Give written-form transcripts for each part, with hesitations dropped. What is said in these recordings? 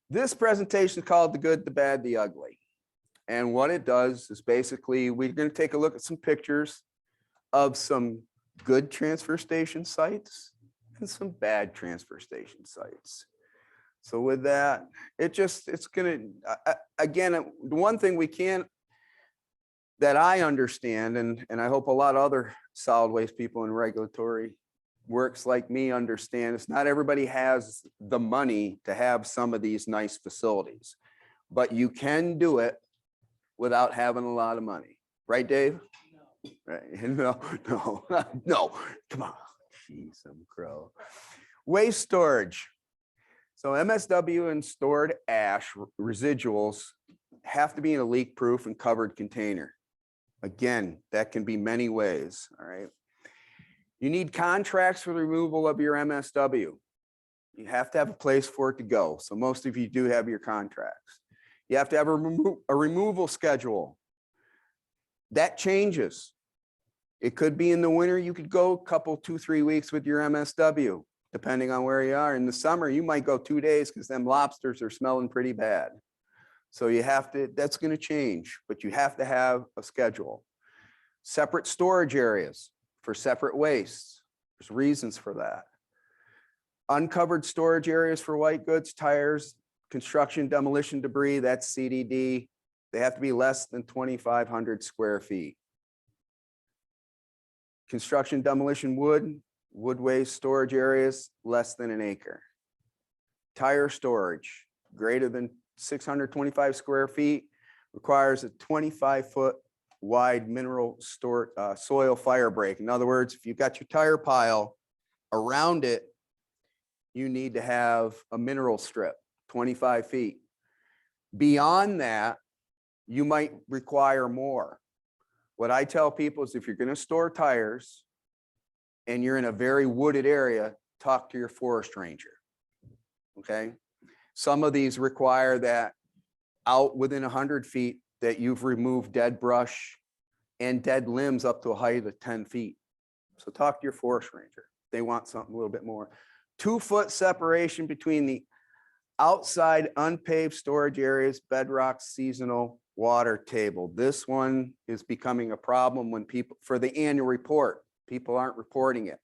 This presentation is called The Good, the Bad, the Ugly. And what it does is basically we're going to take a look at some pictures of some good transfer station sites and some bad transfer station sites. So with that, it's going to, again, the one thing we can't, that I understand, and I hope a lot of other solid waste people in regulatory works like me understand, is not everybody has the money to have some of these nice facilities, but you can do it without having a lot of money. Right, Dave? No. Right. No, come on. Jeez, I'm crow. Waste storage. So MSW and stored ash residuals have to be in a leak-proof and covered container. Again, that can be many ways, all right? You need contracts for the removal of your MSW. You have to have a place for it to go. So most of you do have your contracts. You have to have a removal schedule. That changes. It could be in the winter, you could go a couple, 2-3 weeks with your MSW, depending on where you are. In the summer, you might go 2 days because them lobsters are smelling pretty bad. So you have to, that's going to change, but you have to have a schedule. Separate storage areas for separate wastes. There's reasons for that. Uncovered storage areas for white goods, tires, construction, demolition debris, that's CDD. They have to be less than 2,500 square feet. Construction, demolition, wood waste storage areas, less than an acre. Tire storage, greater than 625 square feet, requires a 25-foot wide mineral soil fire break. In other words, if you've got your tire pile around it, you need to have a mineral strip, 25 feet. Beyond that, you might require more. What I tell people is if you're going to store tires and you're in a very wooded area, talk to your forest ranger. Okay. Some of these require that out within 100 feet that you've removed dead brush and dead limbs up to a height of 10 feet. So talk to your forest ranger. They want something a little bit more. 2-foot separation between the outside unpaved storage areas, bedrock, seasonal, water table. This one is becoming a problem when people, for the annual report, people aren't reporting it.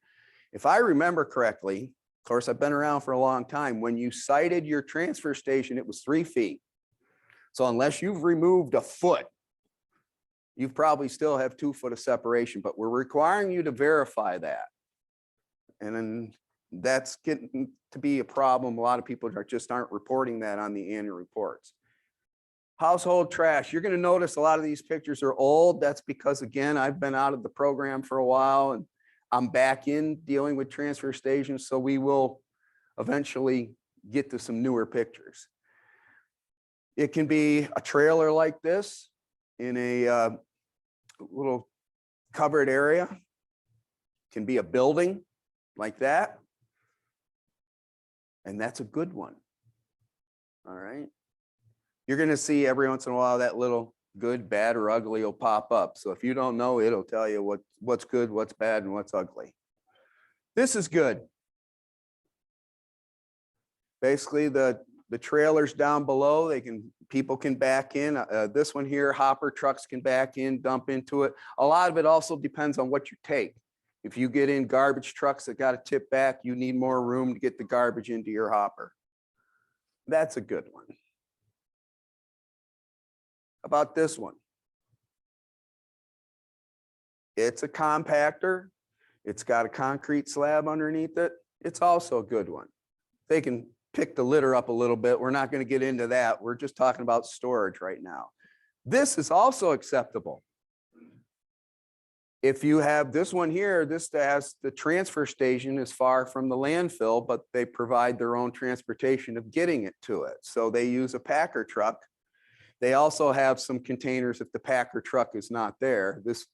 If I remember correctly, of course, I've been around for a long time. When you cited your transfer station, it was 3 feet. So unless you've removed a foot, you probably still have 2 foot of separation, but we're requiring you to verify that. And then that's getting to be a problem. A lot of people just aren't reporting that on the annual reports. Household trash. You're going to notice a lot of these pictures are old. That's because, again, I've been out of the program for a while and I'm back in dealing with transfer stations. So we will eventually get to some newer pictures. It can be a trailer like this in a little covered area. It can be a building like that. And that's a good one. All right. You're going to see every once in a while that little good, bad, or ugly will pop up. So if you don't know, it'll tell you what's good, what's bad, and what's ugly. This is good. Basically, the trailers down below, people can back in. This one here, hopper trucks can back in, dump into it. A lot of it also depends on what you take. If you get in garbage trucks that got to tip back, you need more room to get the garbage into your hopper. That's a good one. About this one. It's a compactor. It's got a concrete slab underneath it. It's also a good one. They can pick the litter up a little bit. We're not going to get into that. We're just talking about storage right now. This is also acceptable. If you have this one here, this has the transfer station is far from the landfill, but they provide their own transportation of getting it to it. So they use a packer truck. They also have some containers if the packer truck is not there. This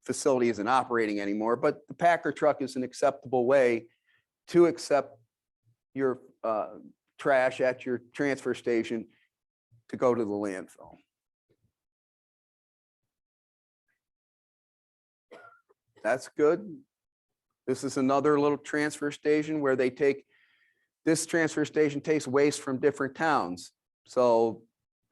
facility isn't operating anymore, but the packer truck is an acceptable way to accept your trash at your transfer station to go to the landfill. That's good. This is another little transfer station where they take This transfer station takes waste from different towns. So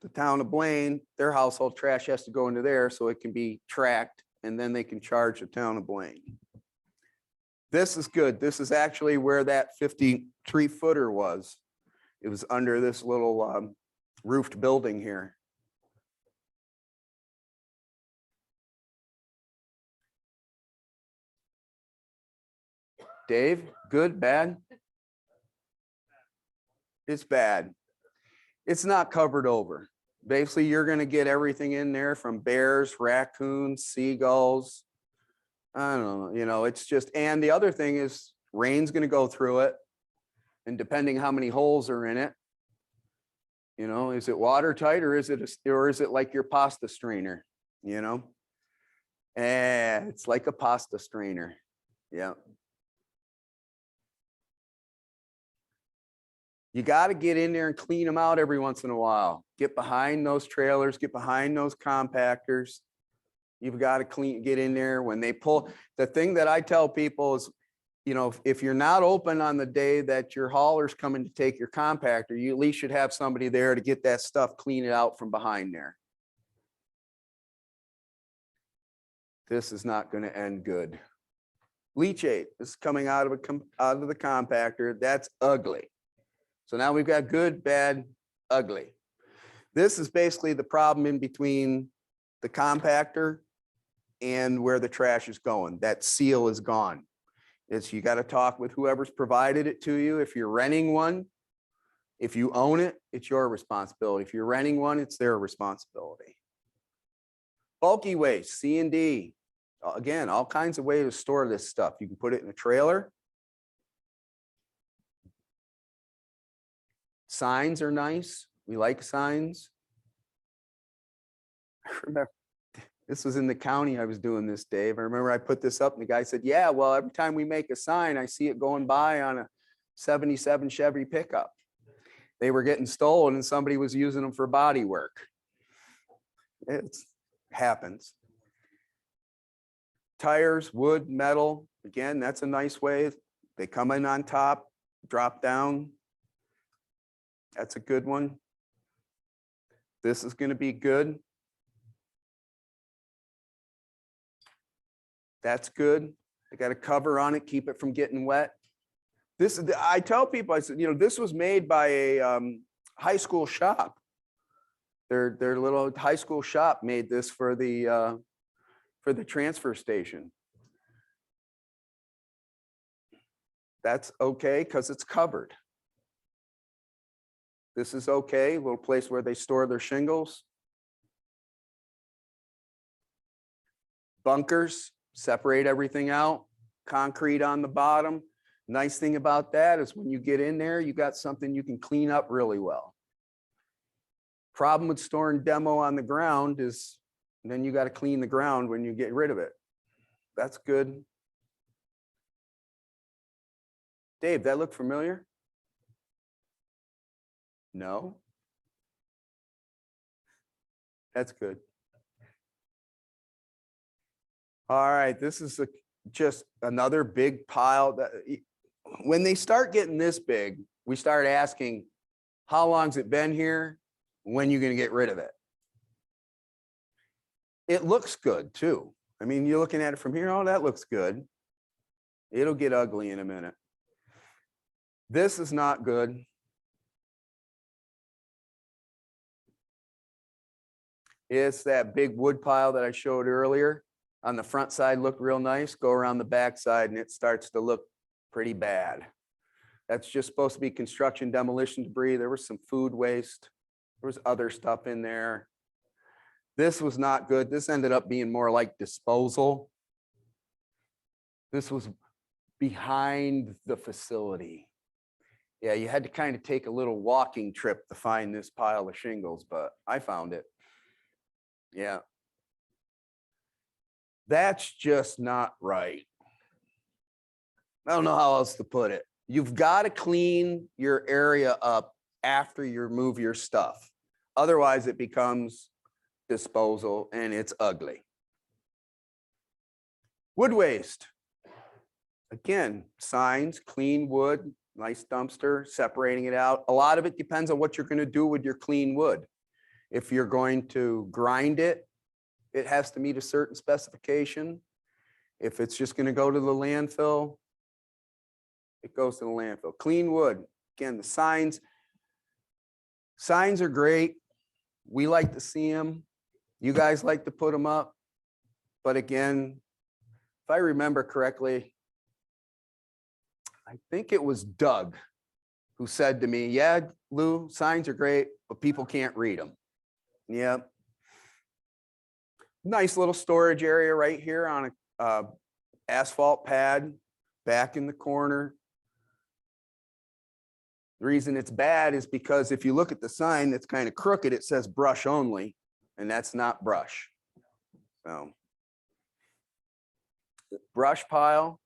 the town of Blaine, their household trash has to go into there so it can be tracked, and then they can charge the town of Blaine. This is good. This is actually where that 53-footer was. It was under this little roofed building here. Dave, good, bad? It's bad. It's not covered over. Basically, you're going to get everything in there from bears, raccoons, seagulls. I don't know, it's just, and the other thing is rain's going to go through it. And depending how many holes are in it, is it watertight or is it like your pasta strainer, it's like a pasta strainer. Yeah. You got to get in there and clean them out every once in a while. Get behind those trailers, get behind those compactors. You've got to get in there when they pull. The thing that I tell people is, if you're not open on the day that your hauler's coming to take your compactor, you at least should have somebody there to get that stuff, clean it out from behind there. This is not going to end good. Leachate is coming out of the compactor. That's ugly. So now we've got good, bad, ugly. This is basically the problem in between the compactor and where the trash is going. That seal is gone. You got to talk with whoever's provided it to you. If you're renting one, if you own it, it's your responsibility. If you're renting one, it's their responsibility. Bulky waste, C&D. Again, all kinds of ways to store this stuff. You can put it in a trailer. Signs are nice. We like signs. I remember this was in the county I was doing this, Dave. I remember I put this up and the guy said, yeah, well, every time we make a sign, I see it going by on a 77 Chevy pickup. They were getting stolen and somebody was using them for body work. It happens. Tires, wood, metal. Again, that's a nice way. They come in on top, drop down. That's a good one. This is going to be good. That's good. They got a cover on it, keep it from getting wet. I tell people, I said, this was made by a high school shop. Their little high school shop made this for the transfer station. That's okay because it's covered. This is okay, a little place where they store their shingles. Bunkers, separate everything out, concrete on the bottom. Nice thing about that is when you get in there, you got something you can clean up really well. Problem with storing demo on the ground is then you got to clean the ground when you get rid of it. That's good. Dave, that look familiar? No? That's good. All right, this is just another big pile. When they start getting this big, we start asking, how long's it been here? When are you going to get rid of it? It looks good too. I mean, you're looking at it from here, oh, that looks good. It'll get ugly in a minute. This is not good. It's that big wood pile that I showed earlier. On the front side looked real nice. Go around the back side and it starts to look pretty bad. That's just supposed to be construction demolition debris. There was some food waste. There was other stuff in there. This was not good. This ended up being more like disposal. This was behind the facility. Yeah, you had to kind of take a little walking trip to find this pile of shingles, but I found it. Yeah. That's just not right. I don't know how else to put it. You've got to clean your area up after you remove your stuff. Otherwise, it becomes disposal and it's ugly. Wood waste. Again, signs, clean wood, nice dumpster, separating it out. A lot of it depends on what you're going to do with your clean wood. If you're going to grind it, it has to meet a certain specification. If it's just going to go to the landfill, it goes to the landfill. Clean wood, again, the signs are great. We like to see them. You guys like to put them up. But again, if I remember correctly, I think it was Doug who said to me, yeah, Lou, signs are great, but people can't read them. Yep. Nice little storage area right here on a asphalt pad back in the corner. The reason it's bad is because if you look at the sign that's kind of crooked, it says brush only, and that's not brush. So brush pile,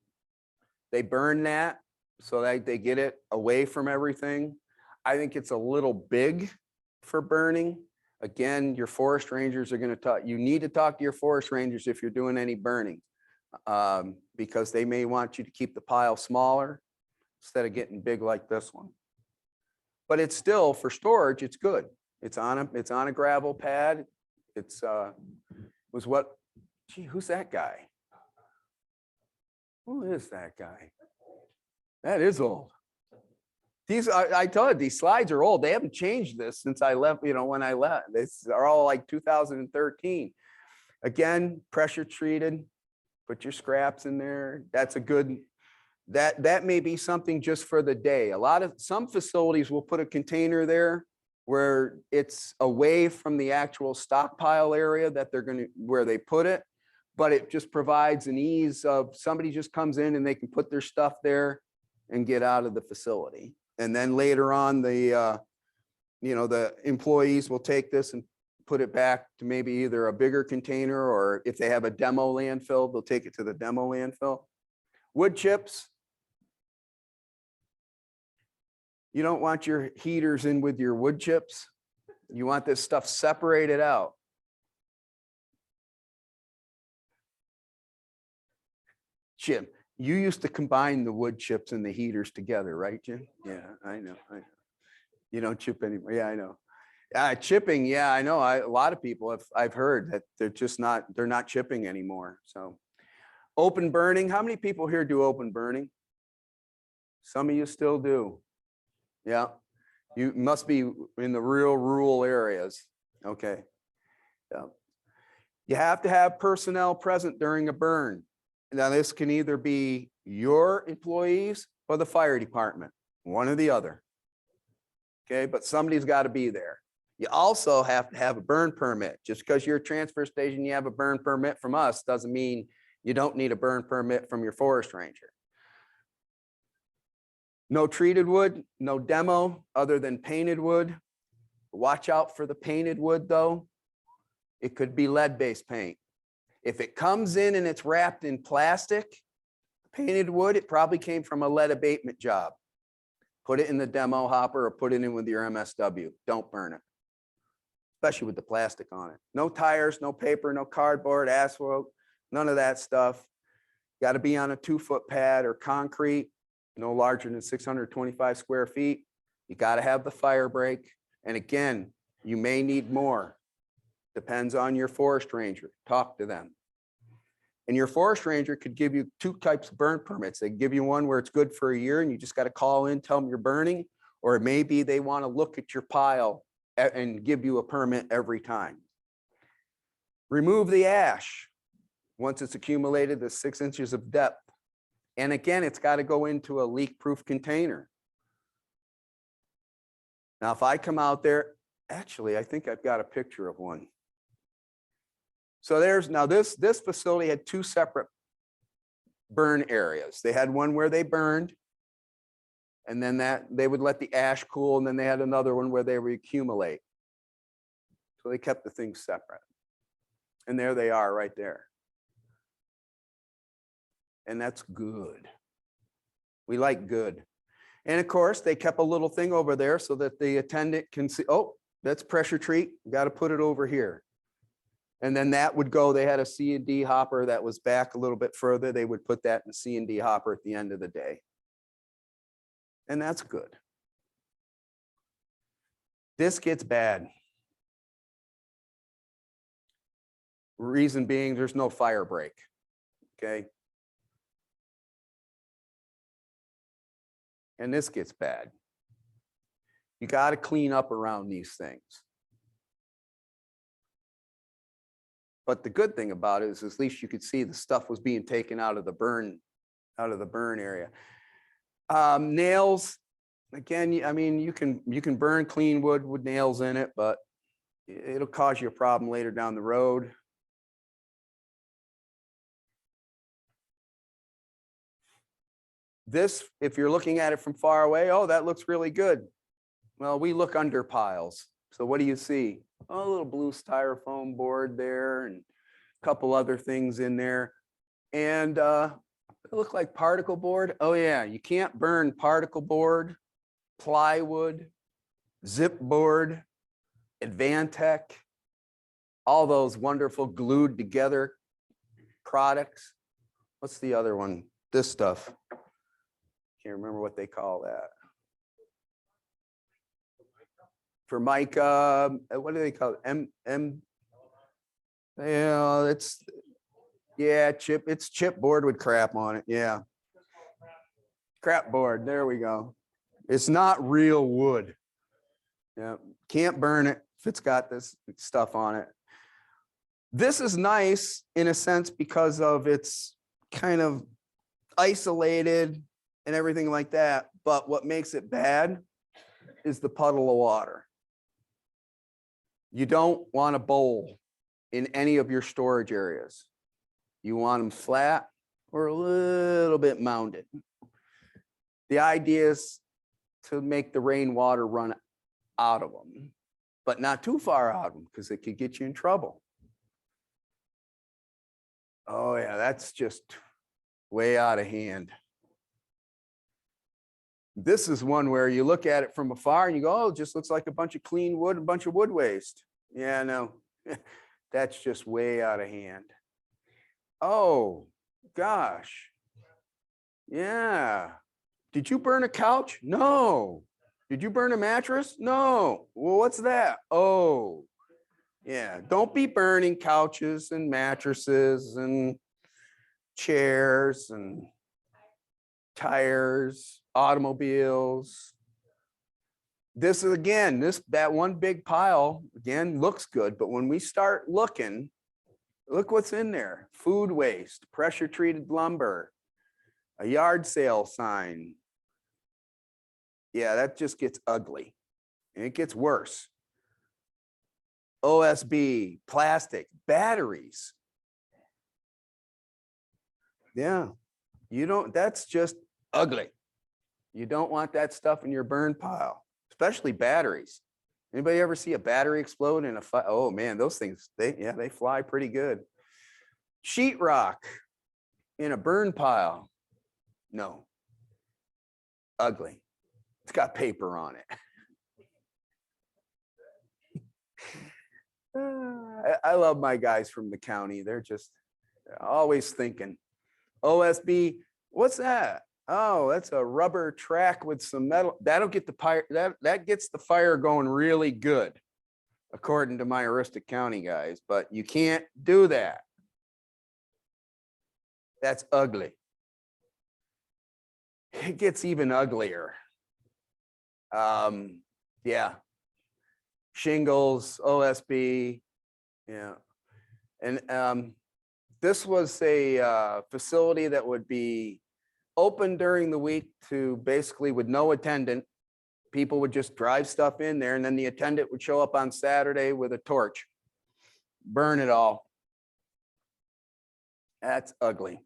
they burn that so that they get it away from everything. I think it's a little big for burning. Again, your forest rangers are going to talk. You need to talk to your forest rangers if you're doing any burning, because they may want you to keep the pile smaller instead of getting big like this one. But it's still, for storage, it's good. It's on a gravel pad. Gee, who's that guy? Who is that guy? That is old. I told you, these slides are old. They haven't changed this since I left, when I left. These are all like 2013. Again, pressure treated, put your scraps in there. That's a good, that may be something just for the day. Some facilities will put a container there where it's away from the actual stockpile area that where they put it, but it just provides an ease of somebody just comes in and they can put their stuff there and get out of the facility. And then later on, the employees will take this and put it back to maybe either a bigger container, or if they have a demo landfill, they'll take it to the demo landfill. Wood chips. You don't want your heaters in with your wood chips. You want this stuff separated out. Jim, you used to combine the wood chips and the heaters together, right, Jim? Yeah, I know. You don't chip anymore. Yeah, I know. Chipping, yeah, I know. A lot of people I've heard that they're not chipping anymore. So open burning. How many people here do open burning? Some of you still do. Yeah. You must be in the real rural areas. Okay. Yeah. You have to have personnel present during a burn. Now, this can either be your employees or the fire department, one or the other. Okay, but somebody's got to be there. You also have to have a burn permit. Just because you're a transfer station, you have a burn permit from us, doesn't mean you don't need a burn permit from your forest ranger. No treated wood, no demo other than painted wood. Watch out for the painted wood though. It could be lead-based paint. If it comes in and it's wrapped in plastic, painted wood, it probably came from a lead abatement job. Put it in the demo hopper or put it in with your MSW. Don't burn it, especially with the plastic on it. No tires, no paper, no cardboard, asphalt, none of that stuff. Got to be on a 2-foot pad or concrete, no larger than 625 square feet. You got to have the fire break. And again, you may need more. Depends on your forest ranger. Talk to them. And your forest ranger could give you 2 types of burn permits. They give you one where it's good for a year and you just got to call in, tell them you're burning, or maybe they want to look at your pile and give you a permit every time. Remove the ash once it's accumulated to 6 inches of depth. And again, it's got to go into a leak-proof container. Now, if I come out there, actually, I think I've got a picture of one. So this facility had 2 separate burn areas. They had one where they burned, and then they would let the ash cool, and then they had another one where they would accumulate. So they kept the things separate. And there they are right there. And that's good. We like good. And of course, they kept a little thing over there so that the attendant can see, oh, that's pressure treat. Got to put it over here. And then that would go, they had a C&D hopper that was back a little bit further. They would put that in the C&D hopper at the end of the day. and that's good. This gets bad. Reason being, there's no fire break, okay? And this gets bad. You got to clean up around these things. But the good thing about it is at least you could see the stuff was being taken out of the burn area. Nails, again, I mean, you can burn clean wood with nails in it, but it'll cause you a problem later down the road. This, if you're looking at it from far away, oh, that looks really good. Well, we look under piles. So what do you see? Oh, a little blue styrofoam board there and a couple other things in there. And it looked like particle board. Oh yeah, you can't burn particle board, plywood, zip board, Advantech, all those wonderful glued together products. What's the other one? This stuff. Can't remember what they call that. Formica, what do they call it? Yeah, it's chipboard with crap on it. Yeah. Crap board. There we go. It's not real wood. Yeah. Can't burn it if it's got this stuff on it. This is nice in a sense because of its kind of isolated and everything like that. But what makes it bad is the puddle of water. You don't want a bowl in any of your storage areas. You want them flat or a little bit mounded. The idea is to make the rainwater run out of them, but not too far out of them because it could get you in trouble. Oh yeah, that's just way out of hand. This is one where you look at it from afar and you go, oh, it just looks like a bunch of clean wood, a bunch of wood waste. Yeah, no, that's just way out of hand. Oh, gosh. Yeah. Did you burn a couch? No. Did you burn a mattress? No. Well, what's that? Oh, yeah. Don't be burning couches and mattresses and chairs and tires, automobiles. This is again, that one big pile again looks good, but when we start looking, look what's in there: food waste, pressure treated lumber, a yard sale sign. Yeah, that just gets ugly and it gets worse. OSB, plastic, batteries. Yeah, that's just ugly. You don't want that stuff in your burn pile, especially batteries. Anybody ever see a battery explode in a fire? Oh man, those things, they fly pretty good. Sheetrock in a burn pile. No, ugly. It's got paper on it. I love my guys from the county. They're always thinking. OSB, what's that? Oh, that's a rubber track with some metal. That'll get the fire. That gets the fire going really good, according to my Aroostook County guys. But you can't do that. That's ugly. It gets even uglier. Yeah. Shingles, OSB. Yeah. And this was a facility that would be open during the week to basically with no attendant. People would just drive stuff in there and then the attendant would show up on Saturday with a torch, burn it all. That's ugly.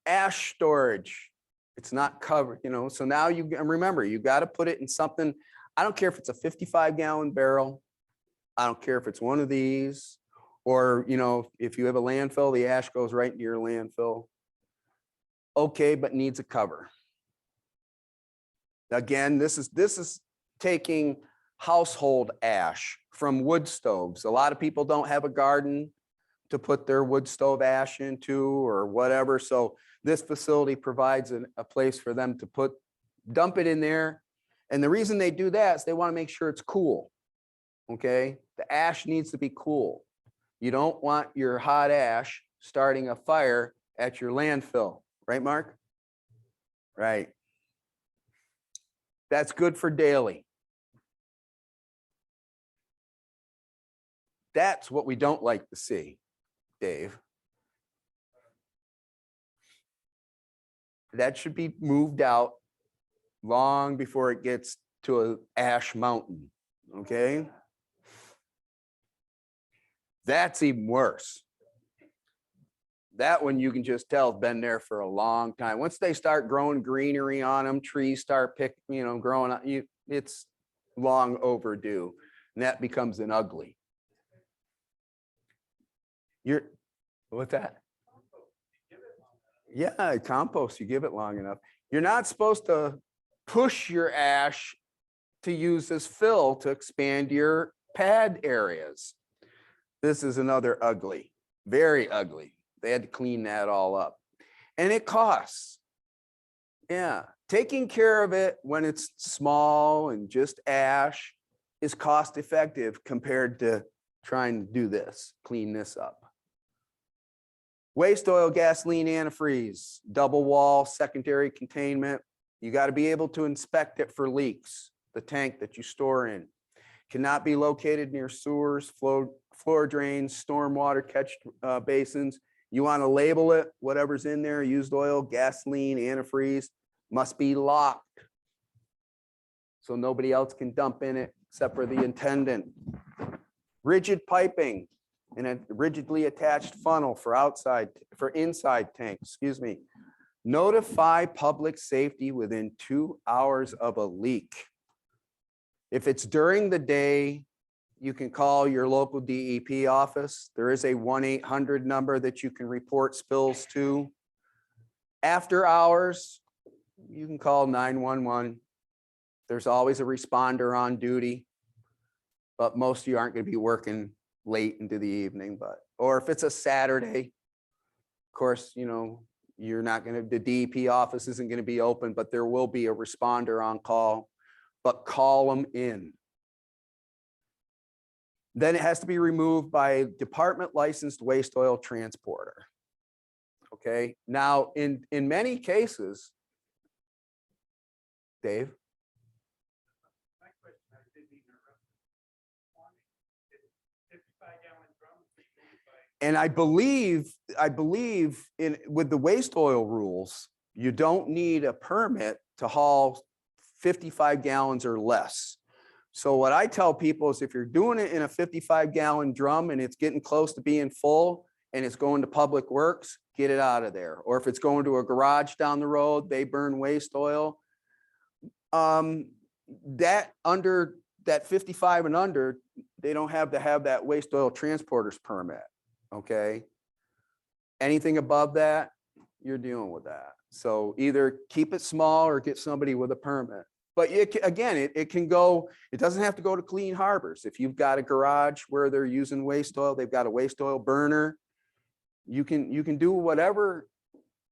Ash storage. It's not covered, so now you remember, you got to put it in something. I don't care if it's a 55-gallon barrel. I don't care if it's one of these, or, if you have a landfill, the ash goes right into your landfill. Okay, but needs a cover. Again, this is taking household ash from wood stoves. A lot of people don't have a garden to put their wood stove ash into or whatever. So this facility provides a place for them to put dump it in there. And the reason they do that is they want to make sure it's cool. Okay, the ash needs to be cool. You don't want your hot ash starting a fire at your landfill, right, Mark? Right. That's good for daily. That's what we don't like to see, Dave. That should be moved out long before it gets to an ash mountain, okay? That's even worse. That one you can just tell has been there for a long time. Once they start growing greenery on them, trees start growing up, it's long overdue. And that becomes an ugly. What's that? Yeah, compost, you give it long enough. You're not supposed to push your ash to use as fill to expand your pad areas. This is another ugly, very ugly. They had to clean that all up. And it costs. Yeah, taking care of it when it's small and just ash is cost effective compared to trying to do this, clean this up. Waste oil, gasoline, antifreeze, double wall, secondary containment. You got to be able to inspect it for leaks. The tank that you store in cannot be located near sewers, floor drains, stormwater catch basins. You want to label it, whatever's in there, used oil, gasoline, antifreeze, must be locked. So nobody else can dump in it except for the intendant. Rigid piping and a rigidly attached funnel for inside tanks, excuse me. Notify public safety within 2 hours of a leak. If it's during the day, you can call your local DEP office. There is a 1-800 number that you can report spills to. After hours, you can call 911. There's always a responder on duty, but most of you aren't going to be working late into the evening, or if it's a Saturday, of course, you're not going to, the DEP office isn't going to be open, but there will be a responder on call, but call them in. Then it has to be removed by a department licensed waste oil transporter. Okay, now in many cases, Dave. And I believe with the waste oil rules, you don't need a permit to haul 55 gallons or less. So what I tell people is if you're doing it in a 55-gallon drum and it's getting close to being full and it's going to Public Works, get it out of there. Or if it's going to a garage down the road, they burn waste oil. That 55 and under, they don't have to have that waste oil transporter's permit. Okay. Anything above that, you're dealing with that. So either keep it small or get somebody with a permit. But it can go, it doesn't have to go to Clean Harbors. If you've got a garage where they're using waste oil, they've got a waste oil burner, you can do whatever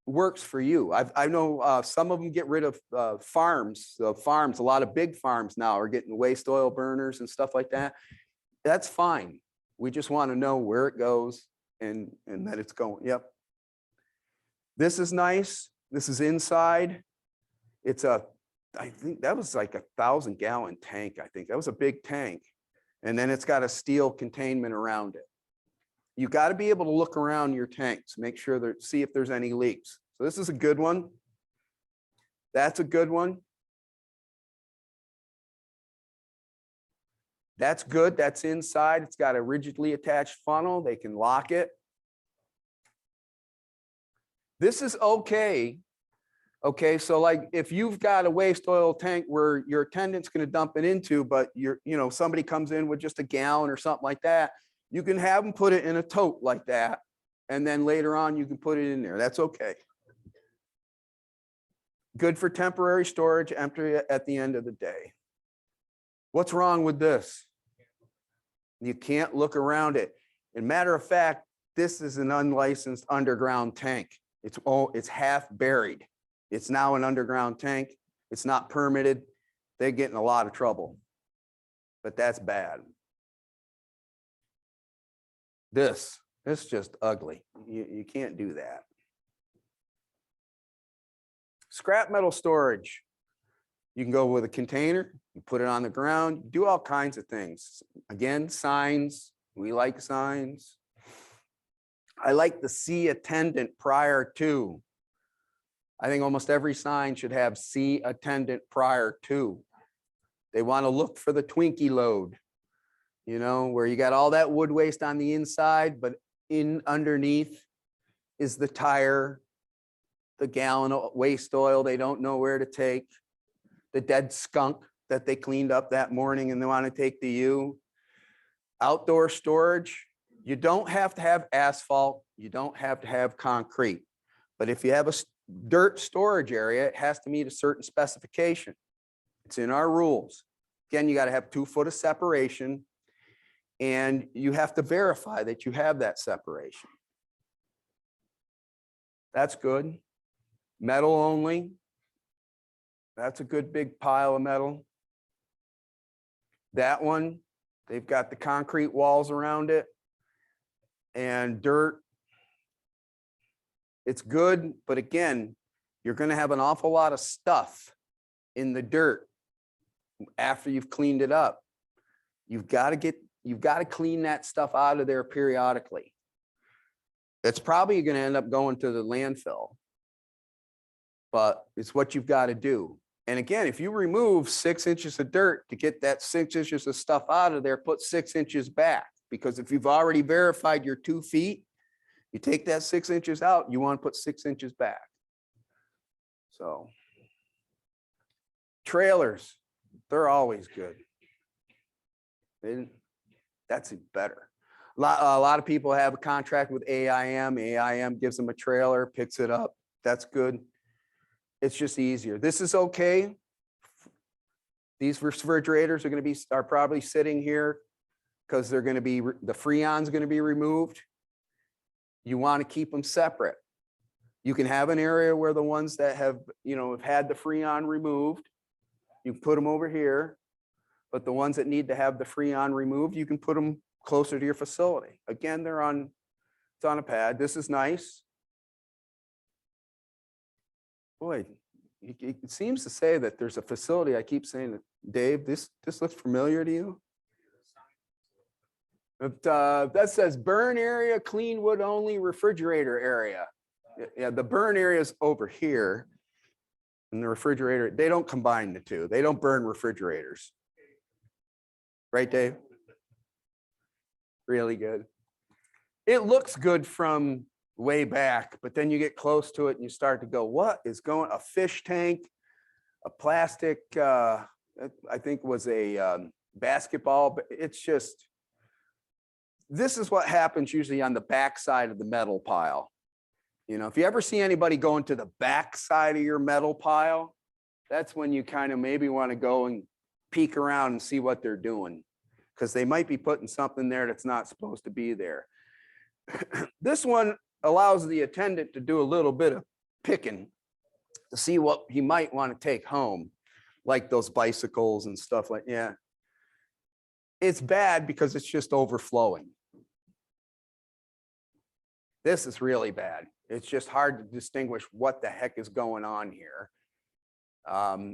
works for you. I know some of them get rid of farms. A lot of big farms now are getting waste oil burners and stuff like that. That's fine. We just want to know where it goes and that it's going. Yep. This is nice. This is inside. I think that was like 1,000-gallon tank. I think that was a big tank. And then it's got a steel containment around it. You got to be able to look around your tanks, make sure see if there's any leaks. So this is a good one. That's a good one. That's good. That's inside. It's got a rigidly attached funnel. They can lock it. This is okay. Okay, so like if you've got a waste oil tank where your attendant's going to dump it into, but somebody comes in with just a gallon or something like that, you can have them put it in a tote like that, and then later on you can put it in there. That's okay. Good for temporary storage, empty at the end of the day. What's wrong with this? You can't look around it. And matter of fact, this is an unlicensed underground tank. It's half buried. It's now an underground tank. it's not permitted, they get in a lot of trouble. But that's bad. This is just ugly. You can't do that. Scrap metal storage. You can go with a container, you put it on the ground, you do all kinds of things. Again, signs, we like signs. I like the see attendant prior to. I think almost every sign should have see attendant prior to. They want to look for the Twinkie load, you know, where you got all that wood waste on the inside, but underneath is the tire, the gallon of waste oil they don't know where to take, the dead skunk that they cleaned up that morning and they want to take to you. Outdoor storage, you don't have to have asphalt, you don't have to have concrete. But if you have a dirt storage area, it has to meet a certain specification. It's in our rules. Again, you got to have 2 foot of separation and you have to verify that you have that separation. That's good. Metal only. That's a good big pile of metal. That one, they've got the concrete walls around it and dirt. It's good, but again, you're going to have an awful lot of stuff in the dirt after you've cleaned it up. You've got to clean that stuff out of there periodically. That's probably going to end up going to the landfill, but it's what you've got to do. And again, if you remove 6 inches of dirt to get that 6 inches of stuff out of there, put 6 inches back, because if you've already verified your 2 feet, you take that 6 inches out, you want to put 6 inches back. So trailers, they're always good. That's better. A lot of people have a contract with AIM. AIM gives them a trailer, picks it up. That's good. It's just easier. This is okay. These refrigerators are probably sitting here because they're going to be, the Freon's going to be removed. You want to keep them separate. You can have an area where the ones that have had the Freon removed, you put them over here, but the ones that need to have the Freon removed, you can put them closer to your facility. Again, it's on a pad. This is nice. Boy, it seems to say that there's a facility. I keep saying that, Dave, this looks familiar to you? That says burn area, clean wood only, refrigerator area. Yeah, the burn area is over here. And the refrigerator, they don't combine the two. They don't burn refrigerators. Right, Dave? Really good. It looks good from way back, but then you get close to it and you start to go, what is going, a fish tank, a plastic, I think was a basketball, but it's just, this is what happens usually on the back side of the metal pile. You know, if you ever see anybody going to the back side of your metal pile, that's when you kind of maybe want to go and peek around and see what they're doing, because they might be putting something there that's not supposed to be there. This one allows the attendant to do a little bit of picking to see what he might want to take home, like those bicycles and stuff like, yeah. It's bad because it's just overflowing. This is really bad. It's just hard to distinguish what the heck is going on here.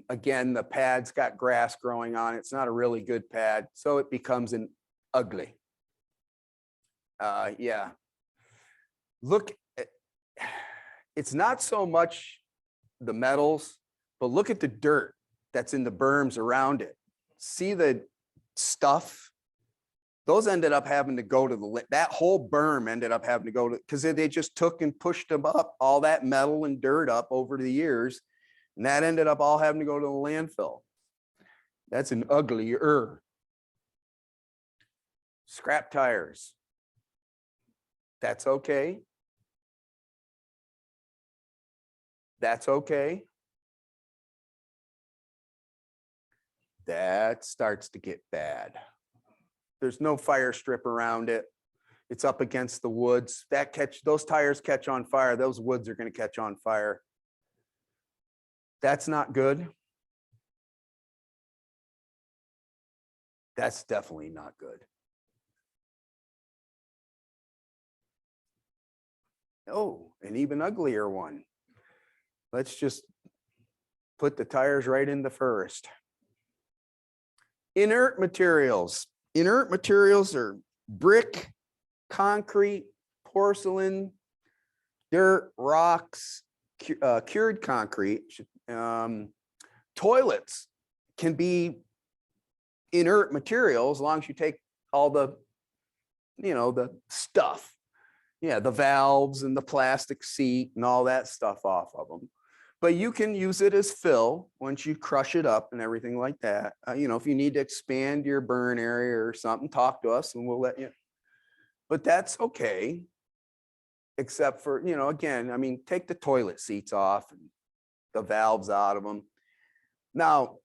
Again, the pad's got grass growing on it. It's not a really good pad, so it becomes an ugly. Yeah. Look, it's not so much the metals, but look at the dirt that's in the berms around it. See the stuff? Those ended up having to go to that whole berm ended up having to go to, because they just took and pushed them up, all that metal and dirt up over the years. And that ended up all having to go to the landfill. That's an uglier. Scrap tires. That's okay. That's okay. That starts to get bad. There's no fire strip around it. It's up against the woods. Those tires catch on fire. Those woods are going to catch on fire. That's not good. That's definitely not good. Oh, an even uglier one. Let's just put the tires right in the first. Inert materials. Inert materials are brick, concrete, porcelain, dirt, rocks, cured concrete. Toilets can be inert material as long as you take all the, the stuff. Yeah, the valves and the plastic seat and all that stuff off of them. But you can use it as fill once you crush it up and everything like that. If you need to expand your burn area or something, talk to us and we'll let you. But that's okay. Except for, again, I mean, take the toilet seats off and the valves out of them. Now,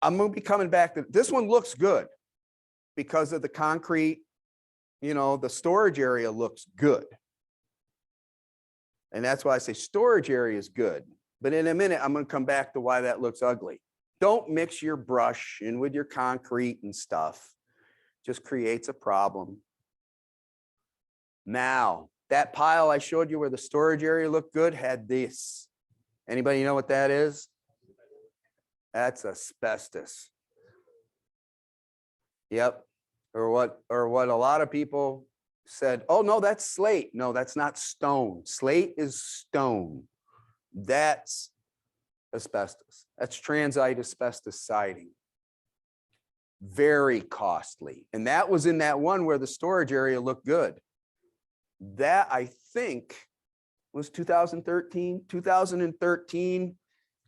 I'm going to be coming back to this one. Looks good because of the concrete, the storage area looks good. And that's why I say storage area is good. But in a minute, I'm going to come back to why that looks ugly. Don't mix your brush in with your concrete and stuff. Just creates a problem. Now, that pile I showed you where the storage area looked good had this. Anybody know what that is? That's asbestos. Yep. Or what a lot of people said, oh no, that's slate. No, that's not stone. Slate is stone. That's asbestos. That's transite asbestos siding. Very costly. And that was in that one where the storage area looked good. That I think was 2013,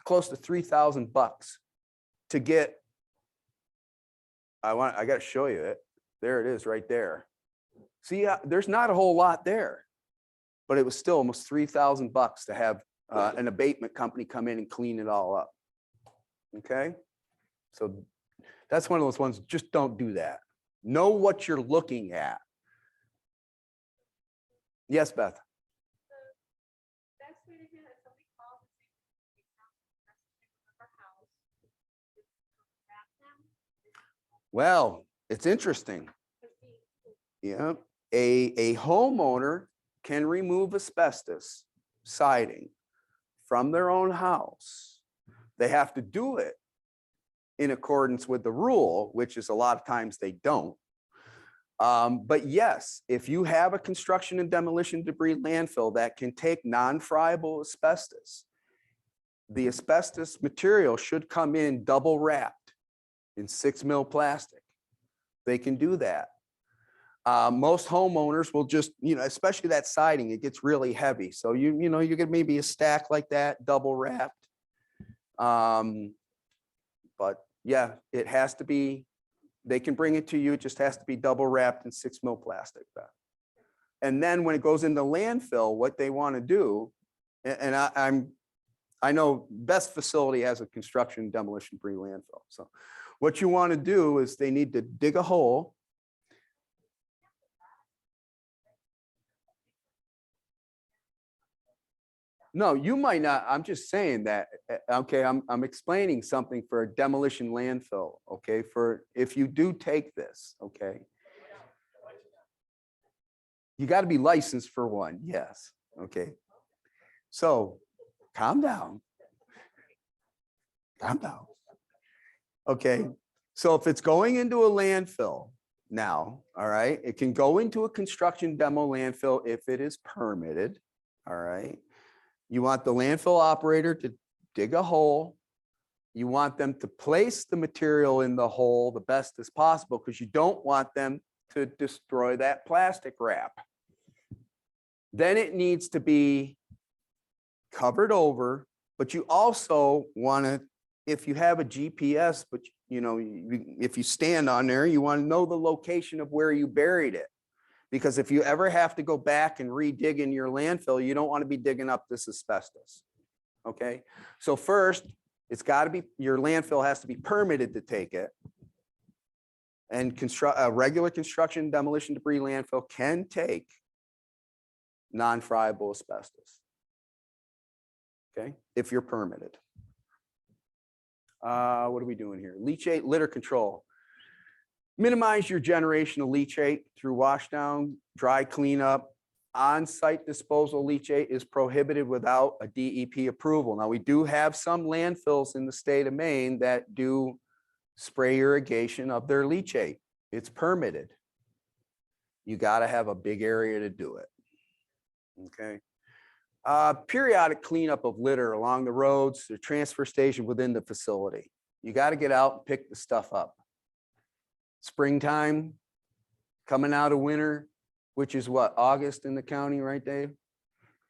close to $3,000 to get. I got to show you it. There it is right there. See, there's not a whole lot there, but it was still almost $3,000 to have an abatement company come in and clean it all up. Okay. So that's one of those ones, just don't do that. Know what you're looking at. Yes, Beth. Well, it's interesting. Yeah, a homeowner can remove asbestos siding from their own house. They have to do it in accordance with the rule, which is a lot of times they don't. But yes, if you have a construction and demolition debris landfill that can take non-friable asbestos, the asbestos material should come in double wrapped in 6 mil plastic. They can do that. Most homeowners will just, especially that siding, it gets really heavy. So you get maybe a stack like that, double wrapped. But yeah, it has to be, they can bring it to you. It just has to be double wrapped in 6 mil plastic. And then when it goes into landfill, what they want to do, and I know Best Facility has a construction demolition debris landfill. So what you want to do is they need to dig a hole. No, you might not. I'm just saying that. Okay, I'm explaining something for a demolition landfill. Okay, for if you do take this. Okay, you got to be licensed for one. Yes. Okay. So, calm down. Calm down. Okay. So if it's going into a landfill now, all right, it can go into a construction demo landfill if it is permitted. All right. You want the landfill operator to dig a hole. You want them to place the material in the hole the best as possible because you don't want them to destroy that plastic wrap. Then it needs to be covered over, but you also want to, if you have a GPS, but if you stand on there, you want to know the location of where you buried it. Because if you ever have to go back and re-dig in your landfill, you don't want to be digging up this asbestos. Okay. So first, it's got to be, your landfill has to be permitted to take it. And a regular construction demolition debris landfill can take non-friable asbestos. Okay. If you're permitted. What are we doing here? Leachate litter control. Minimize your generation of leachate through washdown, dry cleanup. On-site disposal leachate is prohibited without a DEP approval. Now, we do have some landfills in the state of Maine that do spray irrigation of their leachate. It's permitted. You got to have a big area to do it. Okay. Periodic cleanup of litter along the roads, the transfer station within the facility. You got to get out and pick the stuff up. Springtime, coming out of winter, which is what, August in the county, right, Dave?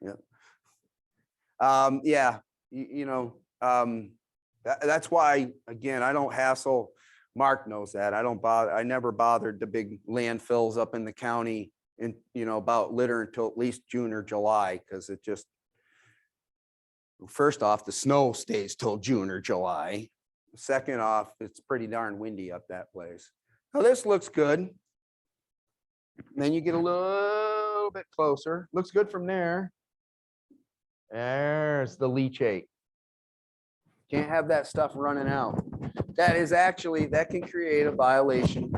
Yeah. Yeah, that's why, again, I don't hassle. Mark knows that. I don't bother. I never bothered the big landfills up in the county and, about litter until at least June or July, because it just, first off, the snow stays till June or July. Second off, it's pretty darn windy up that place. Now this looks good. Then you get a little bit closer. Looks good from there. There's the leachate. Can't have that stuff running out. That can create a violation.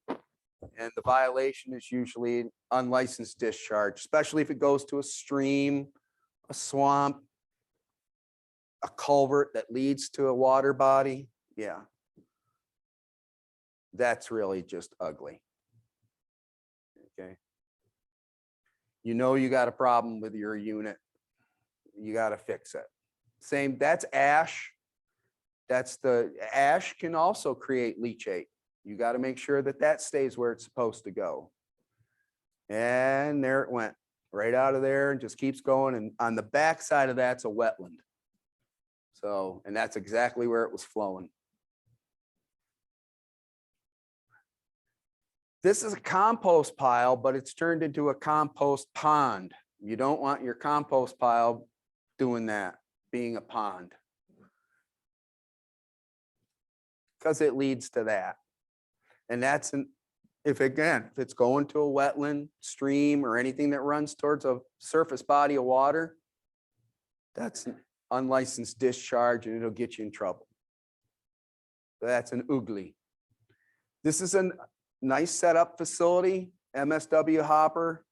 And the violation is usually unlicensed discharge, especially if it goes to a stream, a swamp, a culvert that leads to a water body. Yeah. That's really just ugly. Okay. You got a problem with your unit. You got to fix it. Same, that's ash. The ash can also create leachate. You got to make sure that stays where it's supposed to go. And there it went right out of there and just keeps going. And on the back side of that's a wetland. So, and that's exactly where it was flowing. This is a compost pile, but it's turned into a compost pond. You don't want your compost pile doing that, being a pond, because it leads to that. And that's if it's going to a wetland, stream, or anything that runs towards a surface body of water, that's an unlicensed discharge and it'll get you in trouble. So that's an ugly. This is a nice setup facility, MSW hopper,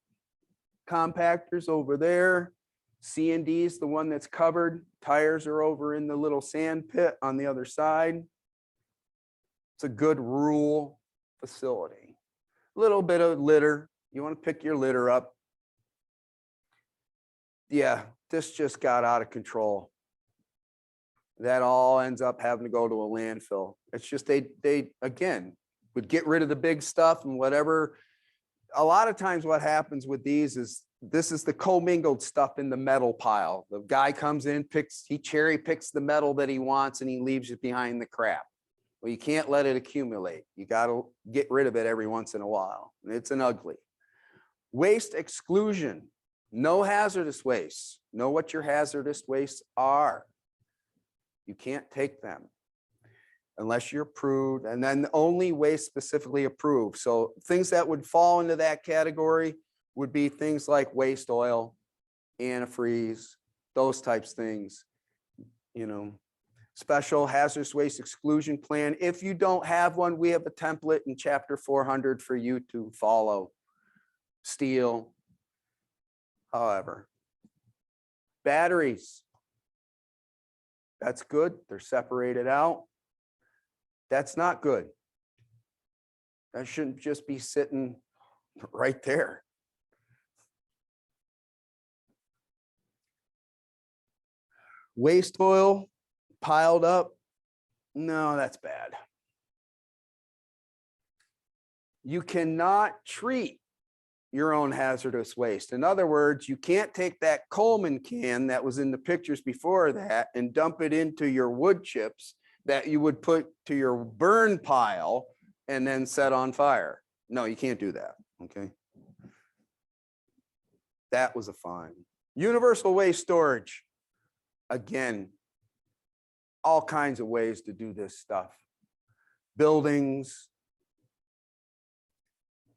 compactors over there. C&D is the one that's covered. Tires are over in the little sand pit on the other side. It's a good rural facility. A little bit of litter. You want to pick your litter up. Yeah, this just got out of control. That all ends up having to go to a landfill. It's just they again would get rid of the big stuff and whatever. A lot of times what happens with these is this is the commingled stuff in the metal pile. The guy comes in, he cherry picks the metal that he wants and he leaves it behind the crap. Well, you can't let it accumulate. You got to get rid of it every once in a while. It's an ugly. Waste exclusion. No hazardous waste. Know what your hazardous wastes are. You can't take them unless you're approved, and then only waste specifically approved. So things that would fall into that category would be things like waste oil, antifreeze, those types of things, special hazardous waste exclusion plan. If you don't have one, we have a template in chapter 400 for you to follow. Steel, however. Batteries. That's good. They're separated out. That's not good. That shouldn't just be sitting right there. Waste oil piled up. No, that's bad. You cannot treat your own hazardous waste. In other words, you can't take that Coleman can that was in the pictures before that and dump it into your wood chips that you would put to your burn pile and then set on fire. No, you can't do that, okay? That was a fine. Universal waste storage. Again, all kinds of ways to do this stuff. Buildings,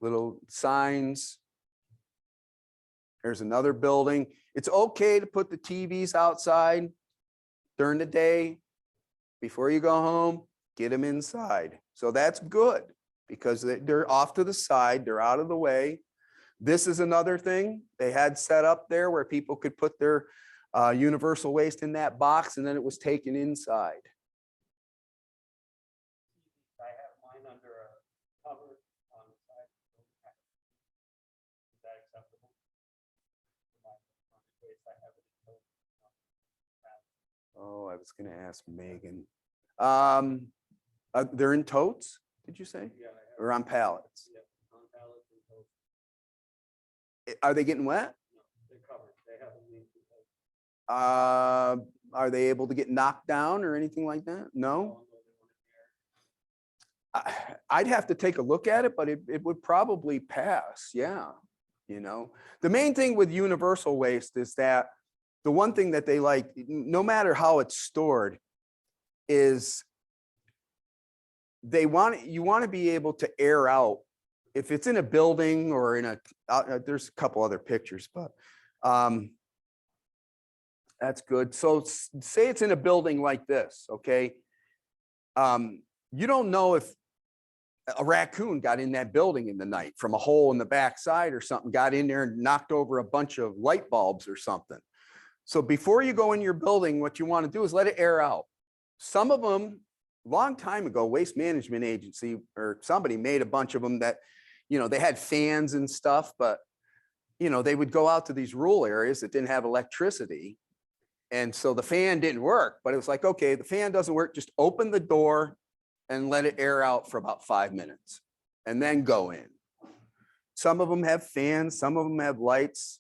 little signs. There's another building. It's okay to put the TVs outside during the day. Before you go home, get them inside. So that's good. because they're off to the side, they're out of the way. This is another thing they had set up there where people could put their universal waste in that box and then it was taken inside. I have mine under a cover on the side. Is that acceptable? Oh, I was going to ask Megan. They're in totes, did you say? Yeah, or on pallets? Yeah, on pallets and totes. Are they getting wet? No, they're covered. They haven't leaked. Are they able to get knocked down or anything like that? No? I'd have to take a look at it, but it would probably pass. Yeah. You know, the main thing with universal waste is that the one thing that they like, no matter how it's stored, is you want to be able to air out. If it's in a building or in there's a couple other pictures, but that's good. So say it's in a building like this, okay? You don't know if a raccoon got in that building in the night from a hole in the backside or something, got in there and knocked over a bunch of light bulbs or something. So before you go in your building, what you want to do is let it air out. Some of them, a long time ago, Waste Management Agency or somebody made a bunch of them that, you know, they had fans and stuff, but, you know, they would go out to these rural areas that didn't have electricity. And so the fan didn't work, but it was like, okay, the fan doesn't work, just open the door and let it air out for about 5 minutes and then go in. Some of them have fans, some of them have lights,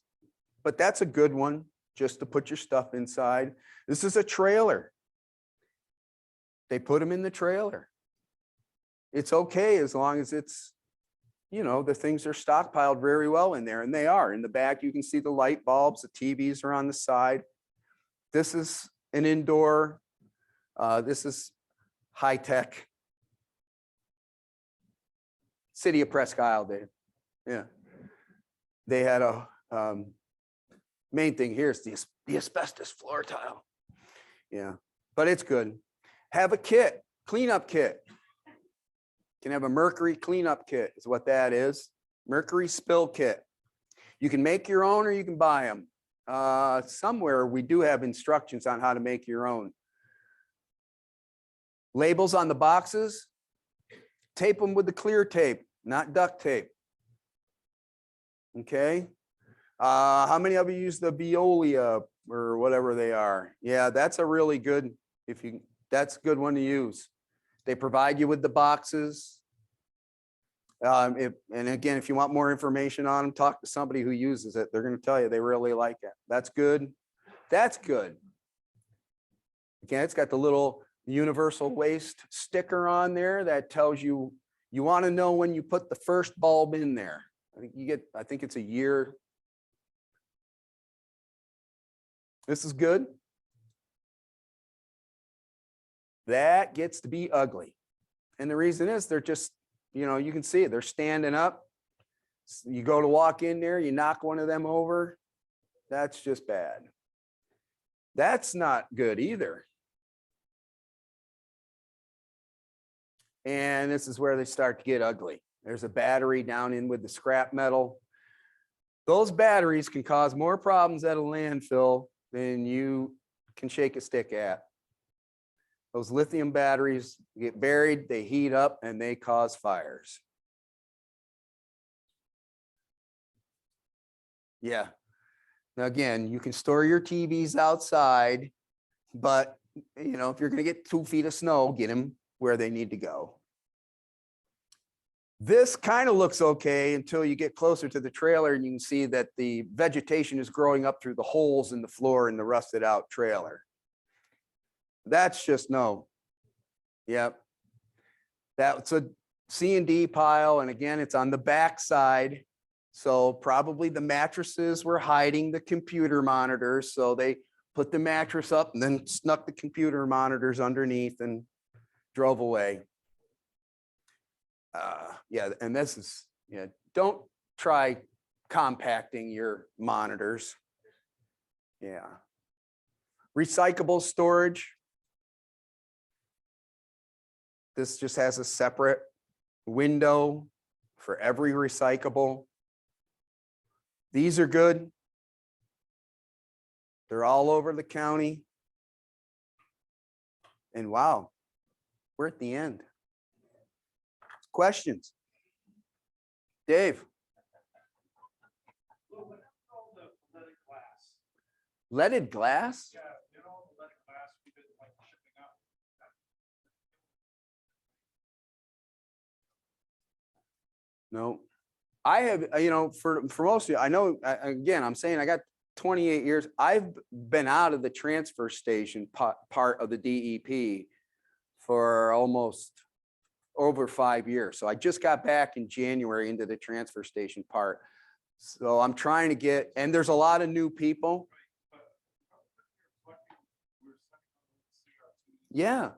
but that's a good one just to put your stuff inside. This is a trailer. They put them in the trailer. It's okay as long as it's, you know, the things are stockpiled very well in there, and they are. In the back, you can see the light bulbs, the TVs are on the side. This is an indoor, this is high tech. City of Presque Isle, Dave. Yeah. They had a, main thing here is the asbestos floor tile. Yeah, but it's good. Have a kit, cleanup kit. You can have a mercury cleanup kit is what that is. Mercury spill kit. You can make your own or you can buy them. Somewhere we do have instructions on how to make your own. Labels on the boxes, tape them with the clear tape, not duct tape. Okay. How many of you use the Veolia or whatever they are? Yeah, that's a really good, that's a good one to use. They provide you with the boxes. And again, if you want more information on them, talk to somebody who uses it. They're going to tell you they really like it. That's good. That's good. Again, it's got the little universal waste sticker on there that tells you, you want to know when you put the first bulb in there. I think it's a year. This is good. That gets to be ugly. And the reason is they're just, you know, you can see it. They're standing up. You go to walk in there, you knock one of them over. That's just bad. That's not good either. And this is where they start to get ugly. There's a battery down in with the scrap metal. Those batteries can cause more problems at a landfill than you can shake a stick at. Those lithium batteries get buried, they heat up, and they cause fires. Yeah. Now, again, you can store your TVs outside, but, you know, if you're going to get 2 feet of snow, get them where they need to go. This kind of looks okay until you get closer to the trailer and you can see that the vegetation is growing up through the holes in the floor in the rusted out trailer. That's just no. Yep. That's a C&D pile. And again, it's on the back side. So probably the mattresses were hiding the computer monitors. So they put the mattress up and then snuck the computer monitors underneath and drove away. Yeah, and this is, yeah, don't try compacting your monitors. Yeah. Recyclable storage. This just has a separate window for every recyclable. These are good. They're all over the county. And wow, we're at the end. Questions? Dave? Leaded glass? Yeah, you know, leaded glass, we didn't like shipping out. No. I have, you know, for most of you, I know, again, I'm saying I got 28 years. I've been out of the transfer station part of the DEP for almost over 5 years. So I just got back in January into the transfer station part. So I'm trying to get, and there's a lot of new people. Yeah.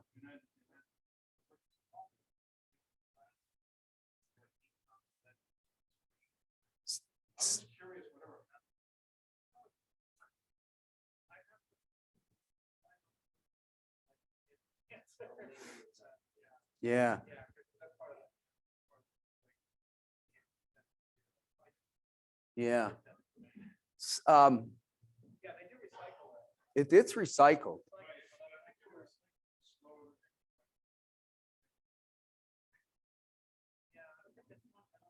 Yeah. Yeah. It's recycled.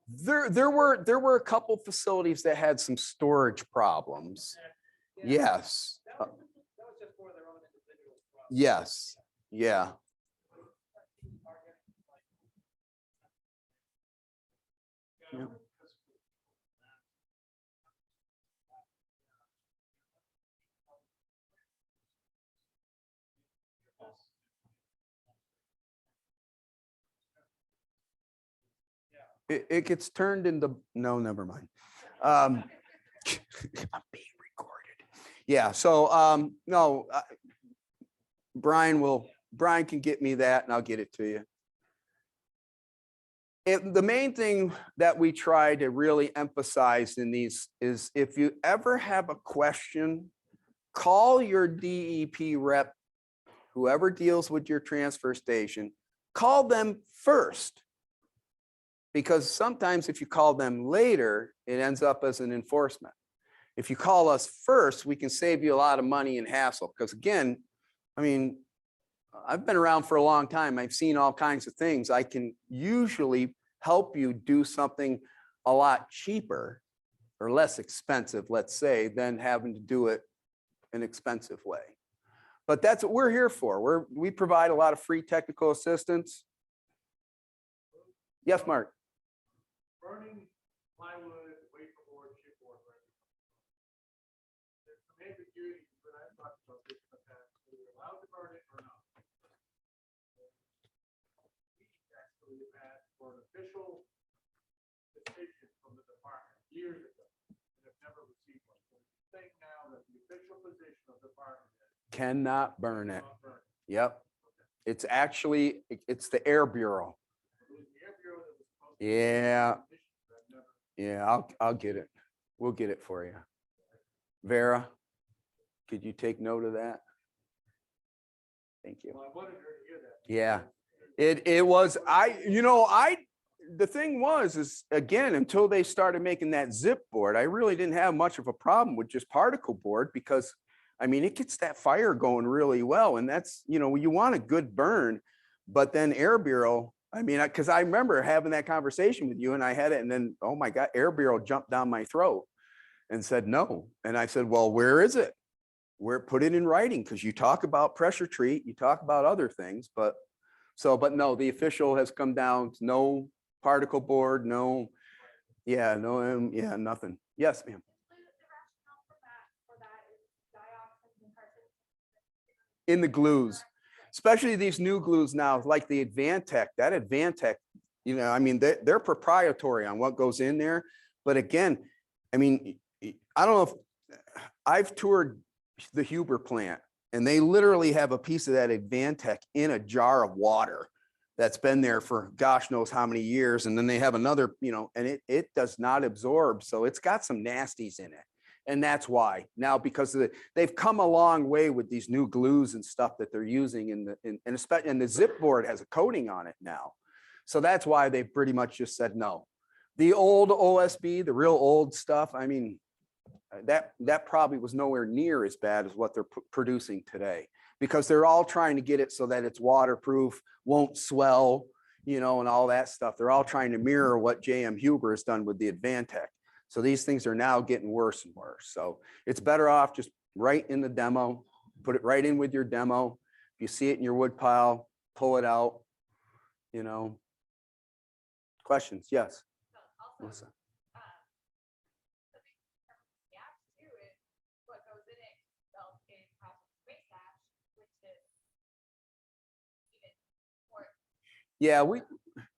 There were a couple facilities that had some storage problems. Yes. Yes. Yeah. Yeah. It gets turned into, no, never mind. I'm being recorded. Yeah, so no, Brian can get me that and I'll get it to you. The main thing that we try to really emphasize in these is if you ever have a question, call your DEP rep, whoever deals with your transfer station, call them first. Because sometimes if you call them later, it ends up as an enforcement. If you call us first, we can save you a lot of money and hassle. Because again, I mean, I've been around for a long time. I've seen all kinds of things. I can usually help you do something a lot cheaper or less expensive, let's say, than having to do it an expensive way. But that's what we're here for. We provide a lot of free technical assistance. Yes, Mark. Burning plywood, waferboard, chipboard. There's some ambiguity, but I've talked about this in the past. Are we allowed to burn it or not? We actually have asked for an official decision from the department years ago and have never received one. So we think now that the official position of the department is Cannot burn it. not burn it. Yep. It's actually, it's the Air Bureau. It was the Air Bureau that was supposed to Yeah. be the commission, but I've never. Yeah, I'll get it. We'll get it for you. Vera, could you take note of that? Thank you. Well, I wanted her to hear that. Yeah, it was, the thing is again, until they started making that zip board, I really didn't have much of a problem with just particle board because I mean, it gets that fire going really well. And that's, you want a good burn, but then Air Bureau, I mean, because I remember having that conversation with you and I had it and then, oh my God, Air Bureau jumped down my throat and said, no. And I said, well, where is it? Put it in writing because you talk about pressure treat, you talk about other things, but no, the official has come down, no particle board, no, nothing. Yes, ma'am. In the glues, especially these new glues now, like the Advantech, I mean, they're proprietary on what goes in there. But again, I mean, I don't know if I've toured the Huber plant and they literally have a piece of that Advantech in a jar of water that's been there for gosh knows how many years. And then they have another, and it does not absorb. So it's got some nasties in it. And that's why now, because they've come a long way with these new glues and stuff that they're using and especially, and the zip board has a coating on it now. So that's why they pretty much just said no. The old OSB, the real old stuff, I mean, that probably was nowhere near as bad as what they're producing today, because they're all trying to get it so that it's waterproof, won't swell, you know, and all that stuff. They're all trying to mirror what JM Huber has done with the Advantech. So these things are now getting worse and worse. So it's better off just right in the demo, put it right in with your demo. If you see it in your wood pile, pull it out, you know. Questions? Yes. Melissa. Yeah,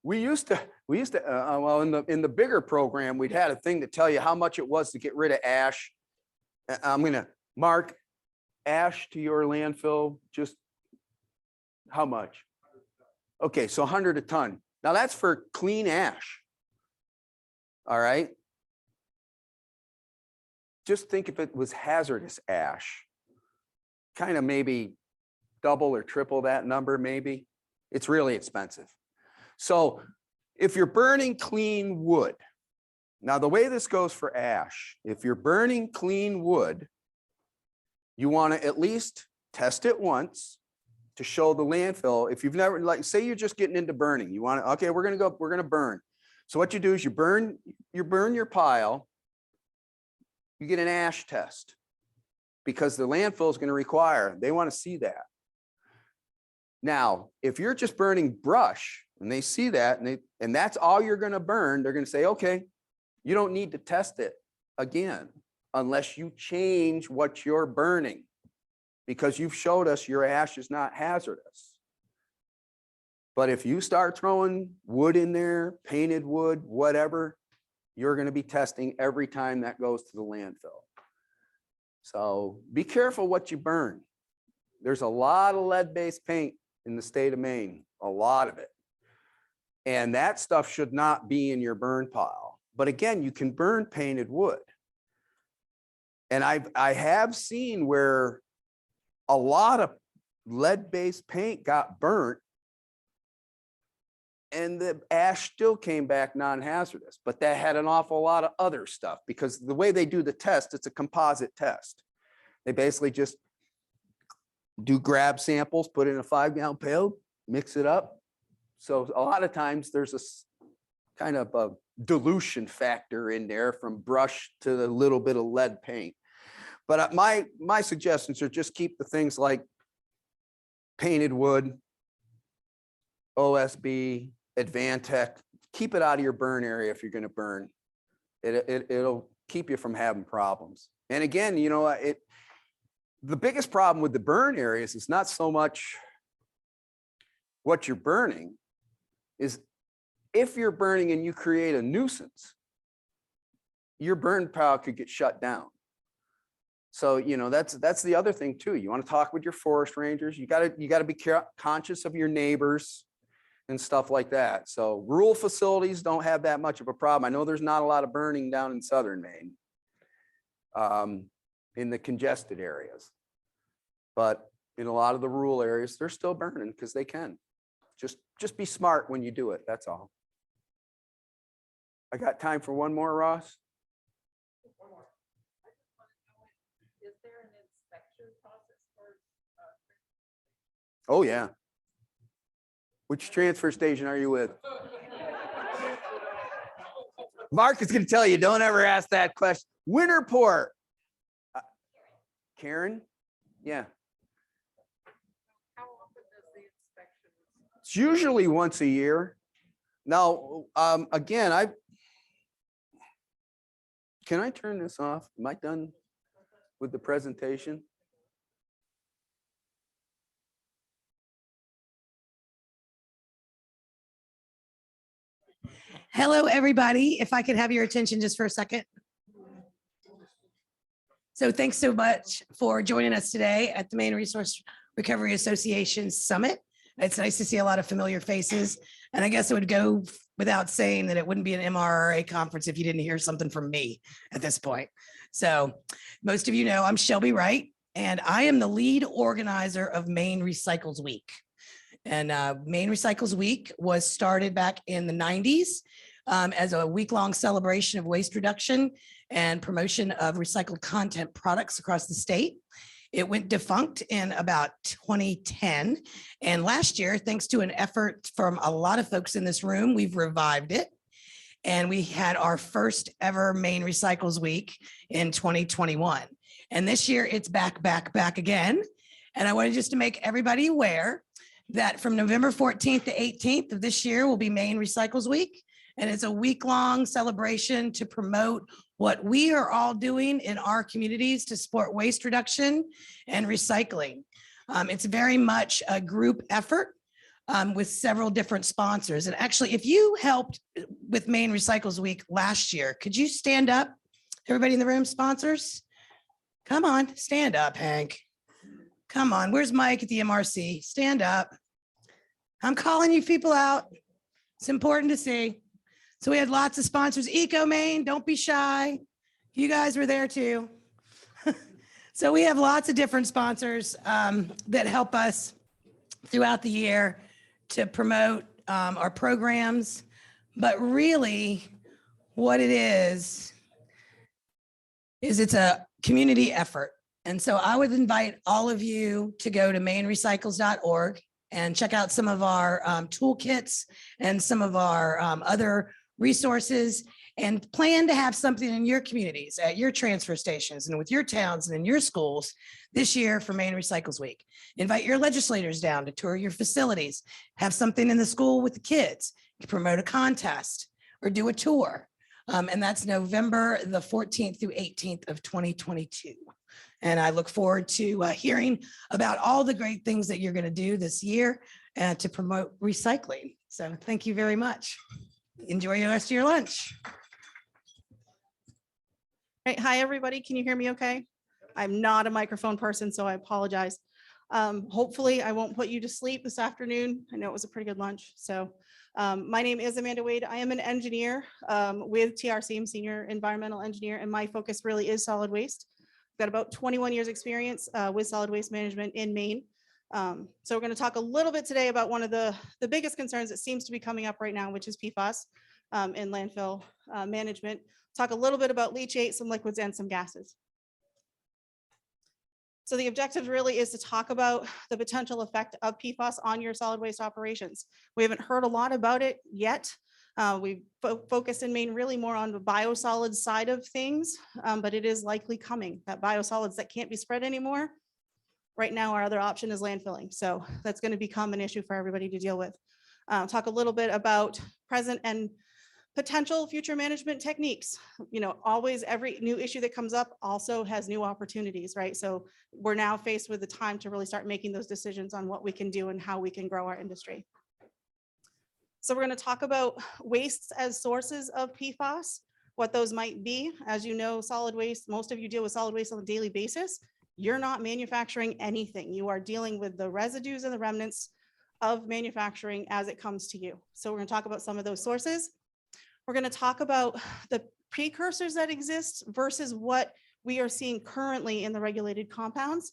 we used to well, in the bigger program, we'd had a thing to tell you how much it was to get rid of ash. I'm gonna mark ash to your landfill, just how much? Okay, so 100 a ton. Now that's for clean ash. All right. Just think if it was hazardous ash, kind of maybe double or triple that number, maybe. It's really expensive. So if you're burning clean wood, now the way this goes for ash, if you're burning clean wood, you want to at least test it once to show the landfill. If you've never, like, say you're just getting into burning, you want to, okay, we're going to burn. So what you do is you burn your pile, you get an ash test, because the landfill is going to require, they want to see that. Now, if you're just burning brush and they see that and that's all you're going to burn, they're going to say, okay, you don't need to test it again unless you change what you're burning, because you've showed us your ash is not hazardous. But if you start throwing wood in there, painted wood, whatever, you're going to be testing every time that goes to the landfill. So be careful what you burn. There's a lot of lead-based paint in the state of Maine, a lot of it. And that stuff should not be in your burn pile. But again, you can burn painted wood. And I have seen where a lot of lead-based paint got burnt and the ash still came back non-hazardous, but that had an awful lot of other stuff, because the way they do the test, it's a composite test. They basically just do grab samples, put it in a 5-gallon pail, mix it up. So a lot of times there's a kind of a dilution factor in there from brush to a little bit of lead paint. But my suggestions are just keep the things like painted wood, OSB, Advantech, keep it out of your burn area if you're going to burn. It'll keep you from having problems. And again, you know, the biggest problem with the burn areas is not so much what you're burning, is if you're burning and you create a nuisance, your burn pile could get shut down. So, you know, that's the other thing too. You want to talk with your forest rangers. You got to be conscious of your neighbors and stuff like that. So rural facilities don't have that much of a problem. I know there's not a lot of burning down in southern Maine, in the congested areas, but in a lot of the rural areas, they're still burning because they can. Just be smart when you do it. That's all. I got time for one more, Ross. One more. I just want to know, is there an inspection process for? Oh yeah. Which transfer station are you with? Mark is going to tell you, don't ever ask that question. Winterport. Karen? Yeah. How often does the inspection? It's usually once a year. Now, again, can I turn this off? Am I done with the presentation? Hello, everybody. If I could have your attention just for a second. So thanks so much for joining us today at the Maine Resource Recovery Association Summit. It's nice to see a lot of familiar faces. And I guess it would go without saying that it wouldn't be an MRRA conference if you didn't hear something from me at this point. So most of you know I'm Shelby Wright, and I am the lead organizer of Maine Recycles Week. And Maine Recycles Week was started back in the 90s as a week-long celebration of waste reduction and promotion of recycled content products across the state. It went defunct in about 2010. And last year, thanks to an effort from a lot of folks in this room, we've revived it. And we had our first ever Maine Recycles Week in 2021. And this year it's back again. And I wanted just to make everybody aware that from November 14th to 18th of this year will be Maine Recycles Week. And it's a week-long celebration to promote what we are all doing in our communities to support waste reduction and recycling. It's very much a group effort with several different sponsors. And actually, if you helped with Maine Recycles Week last year, could you stand up? Everybody in the room, sponsors? Come on, stand up, Hank. Come on, where's Mike at the MRC? Stand up. I'm calling you people out. It's important to see. So we had lots of sponsors. Eco Maine, don't be shy. You guys were there too. So we have lots of different sponsors that help us throughout the year to promote our programs. But really what it is it's a community effort. And so I would invite all of you to go to mainerecycles.org and check out some of our toolkits and some of our other resources, and plan to have something in your communities, at your transfer stations and with your towns and in your schools this year for Maine Recycles Week. Invite your legislators down to tour your facilities, have something in the school with the kids, promote a contest or do a tour. And that's November the 14th through 18th of 2022. And I look forward to hearing about all the great things that you're going to do this year to promote recycling. So thank you very much. Enjoy the rest of your lunch. Right. Hi, everybody. Can you hear me okay? I'm not a microphone person, so I apologize. Hopefully I won't put you to sleep this afternoon. I know it was a pretty good lunch. So my name is Amanda Wade. I am an engineer with TRC. I'm senior environmental engineer, and my focus really is solid waste. I've got about 21 years experience with solid waste management in Maine. So we're going to talk a little bit today about one of the biggest concerns that seems to be coming up right now, which is PFAS in landfill management. Talk a little bit about leachate, some liquids, and some gases. So the objective really is to talk about the potential effect of PFAS on your solid waste operations. We haven't heard a lot about it yet. We've focused in Maine really more on the biosolids side of things, but it is likely coming. That biosolids that can't be spread anymore. Right now, our other option is landfilling. So that's going to become an issue for everybody to deal with. Talk a little bit about present and potential future management techniques. You know, always every new issue that comes up also has new opportunities, right? So we're now faced with the time to really start making those decisions on what we can do and how we can grow our industry. So we're going to talk about wastes as sources of PFAS, what those might be. As you know, solid waste, most of you deal with solid waste on a daily basis. You're not manufacturing anything. You are dealing with the residues and the remnants of manufacturing as it comes to you. So we're going to talk about some of those sources. We're going to talk about the precursors that exist versus what we are seeing currently in the regulated compounds.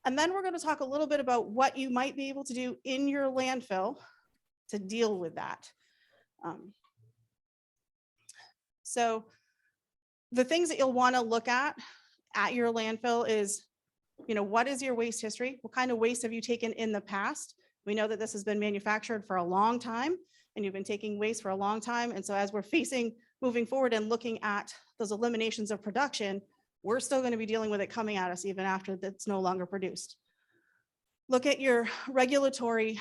And then we're going to talk a little bit about what you might be able to do in your landfill to deal with that. So the things that you'll want to look at your landfill is, you know, what is your waste history? What kind of waste have you taken in the past? We know that this has been manufactured for a long time, and you've been taking waste for a long time. And so as we're moving forward and looking at those eliminations of production, we're still going to be dealing with it coming at us even after that's no longer produced. Look at your regulatory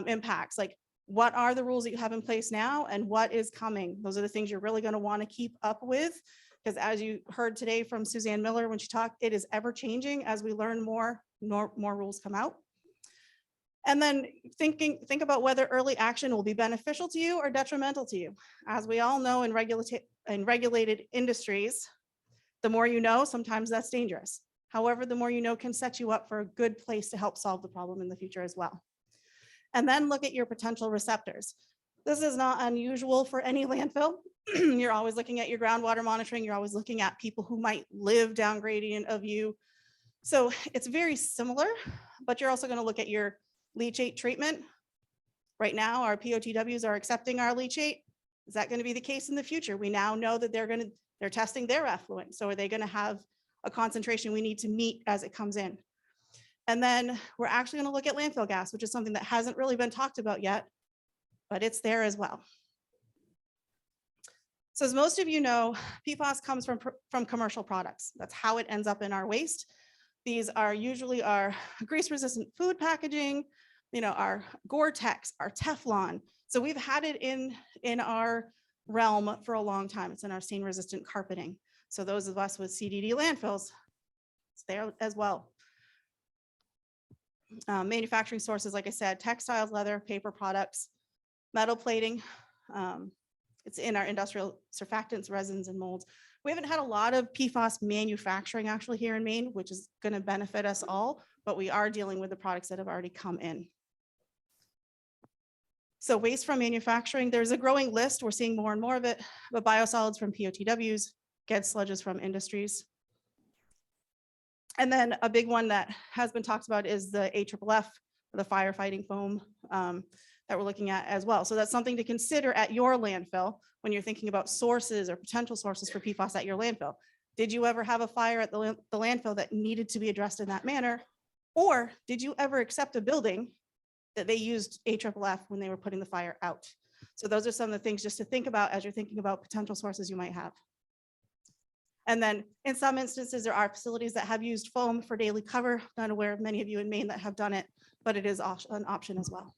impacts, like what are the rules that you have in place now and what is coming? Those are the things you're really going to want to keep up with, because as you heard today from Suzanne Miller when she talked, it is ever changing. As we learn more rules come out. And then think about whether early action will be beneficial to you or detrimental to you. As we all know in regulated industries, the more you know, sometimes that's dangerous. However, the more you know can set you up for a good place to help solve the problem in the future as well. And then look at your potential receptors. This is not unusual for any landfill. You're always looking at your groundwater monitoring. You're always looking at people who might live down gradient of you. So it's very similar, but you're also going to look at your leachate treatment, Right now, our POTWs are accepting our leachate. Is that going to be the case in the future? We now know that they're testing their effluent. So are they going to have a concentration we need to meet as it comes in? And then we're actually going to look at landfill gas, which is something that hasn't really been talked about yet, but it's there as well. So as most of you know, PFAS comes from commercial products. That's how it ends up in our waste. These are usually our grease-resistant food packaging, our Gore-Tex, our Teflon. So we've had it in our realm for a long time. It's in our stain-resistant carpeting. So those of us with CDD landfills, it's there as well. Manufacturing sources, like I said, textiles, leather, paper products, metal plating. It's in our industrial surfactants, resins, and molds. We haven't had a lot of PFAS manufacturing actually here in Maine, which is going to benefit us all, but we are dealing with the products that have already come in. So waste from manufacturing, there's a growing list. We're seeing more and more of it, but biosolids from POTWs, GED sludges from industries. And then a big one that has been talked about is the AFFF, the firefighting foam that we're looking at as well. So that's something to consider at your landfill when you're thinking about sources or potential sources for PFAS at your landfill. Did you ever have a fire at the landfill that needed to be addressed in that manner? Or did you ever accept a building that they used AFFF when they were putting the fire out? So those are some of the things just to think about as you're thinking about potential sources you might have. And then in some instances, there are facilities that have used foam for daily cover. Not aware of many of you in Maine that have done it, but it is an option as well.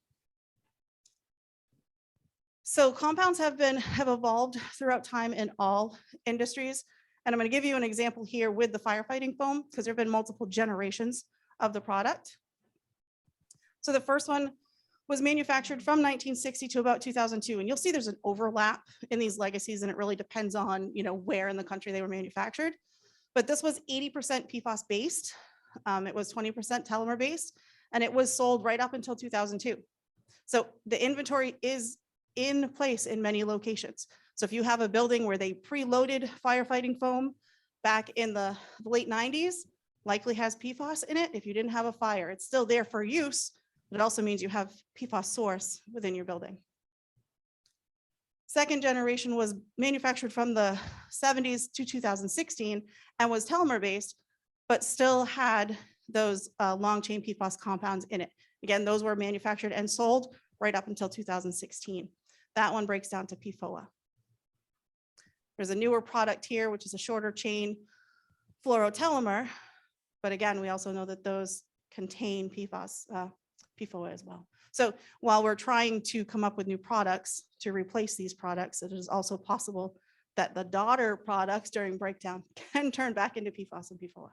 So compounds have evolved throughout time in all industries. And I'm going to give you an example here with the firefighting foam, because there have been multiple generations of the product. So the first one was manufactured from 1960 to about 2002. And you'll see there's an overlap in these legacies, and it really depends on where in the country they were manufactured. But this was 80% PFAS based. It was 20% telomere based, and it was sold right up until 2002. So the inventory is in place in many locations. So if you have a building where they preloaded firefighting foam back in the late 90s, likely has PFAS in it. If you didn't have a fire, it's still there for use, but it also means you have PFAS source within your building. Second generation was manufactured from the 70s to 2016 and was telomere based, but still had those long chain PFAS compounds in it. Again, those were manufactured and sold right up until 2016. That one breaks down to PFOA. There's a newer product here, which is a shorter chain fluorotelomere. But again, we also know that those contain PFAS, PFOA as well. So while we're trying to come up with new products to replace these products, it is also possible that the daughter products during breakdown can turn back into PFAS and PFOA.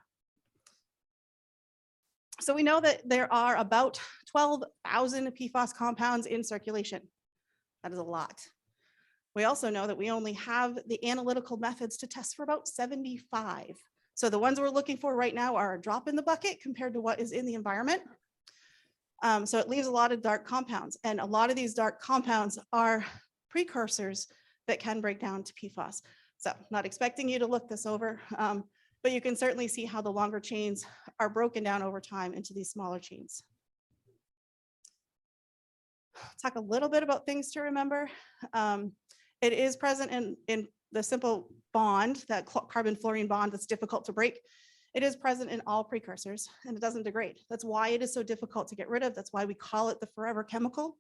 So we know that there are about 12,000 PFAS compounds in circulation. That is a lot. We also know that we only have the analytical methods to test for about 75. So the ones we're looking for right now are a drop in the bucket compared to what is in the environment. So it leaves a lot of dark compounds, and a lot of these dark compounds are precursors that can break down to PFAS. So not expecting you to look this over, but you can certainly see how the longer chains are broken down over time into these smaller chains. Talk a little bit about things to remember. It is present in the simple bond, that carbon fluorine bond that's difficult to break. It is present in all precursors, and it doesn't degrade. That's why it is so difficult to get rid of. That's why we call it the forever chemical.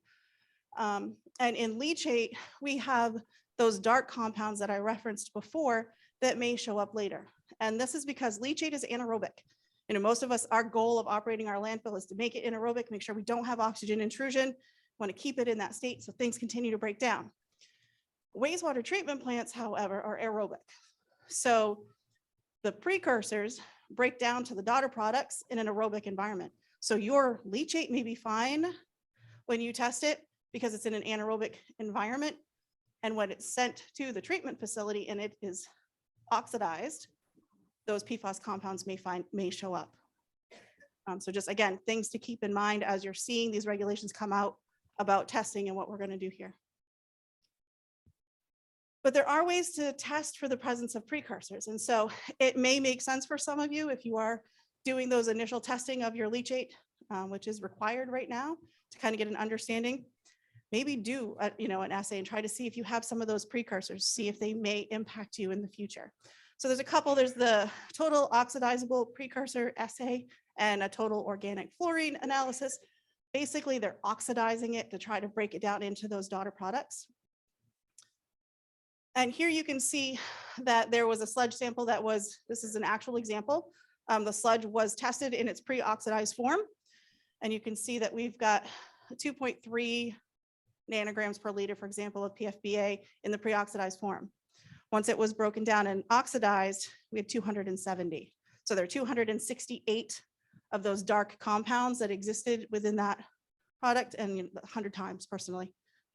And in leachate, we have those dark compounds that I referenced before that may show up later. And this is because leachate is anaerobic. Most of us, our goal of operating our landfill is to make it anaerobic, make sure we don't have oxygen intrusion, want to keep it in that state so things continue to break down. Wastewater treatment plants, however, are aerobic. So the precursors break down to the daughter products in an aerobic environment. So your leachate may be fine when you test it because it's in an anaerobic environment. And when it's sent to the treatment facility and it is oxidized, those PFAS compounds may show up. So just again, things to keep in mind as you're seeing these regulations come out about testing and what we're going to do here. But there are ways to test for the presence of precursors. And so it may make sense for some of you if you are doing those initial testing of your leachate, which is required right now to kind of get an understanding. maybe do, an assay and try to see if you have some of those precursors, see if they may impact you in the future. So there's a couple, there's the total oxidizable precursor assay and a total organic fluorine analysis. Basically, they're oxidizing it to try to break it down into those daughter products. And here you can see that there was a sludge sample that was, this is an actual example. The sludge was tested in its pre-oxidized form. And you can see that we've got 2.3 nanograms per liter, for example, of PFBA in the pre-oxidized form. Once it was broken down and oxidized, we had 270. So there are 268 of those dark compounds that existed within that product, and 100 times personally,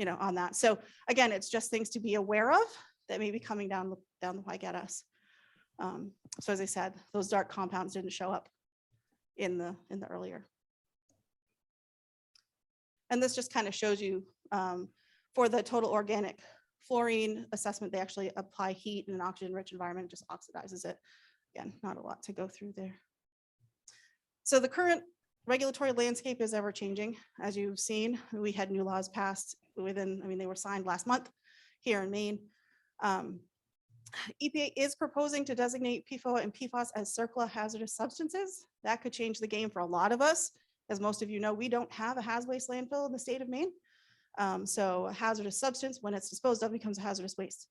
on that. So again, it's just things to be aware of that may be coming down the pike at us. So as I said, those dark compounds didn't show up in the earlier. And this just kind of shows you for the total organic fluorine assessment, they actually apply heat in an oxygen-rich environment, it just oxidizes it. Again, not a lot to go through there. So the current regulatory landscape is ever changing. As you've seen, we had new laws passed within, they were signed last month here in Maine. EPA is proposing to designate PFOA and PFAS as CERCLA hazardous substances. That could change the game for a lot of us. As most of you know, we don't have a haz waste landfill in the state of Maine. So a hazardous substance, when it's disposed of, becomes a hazardous waste.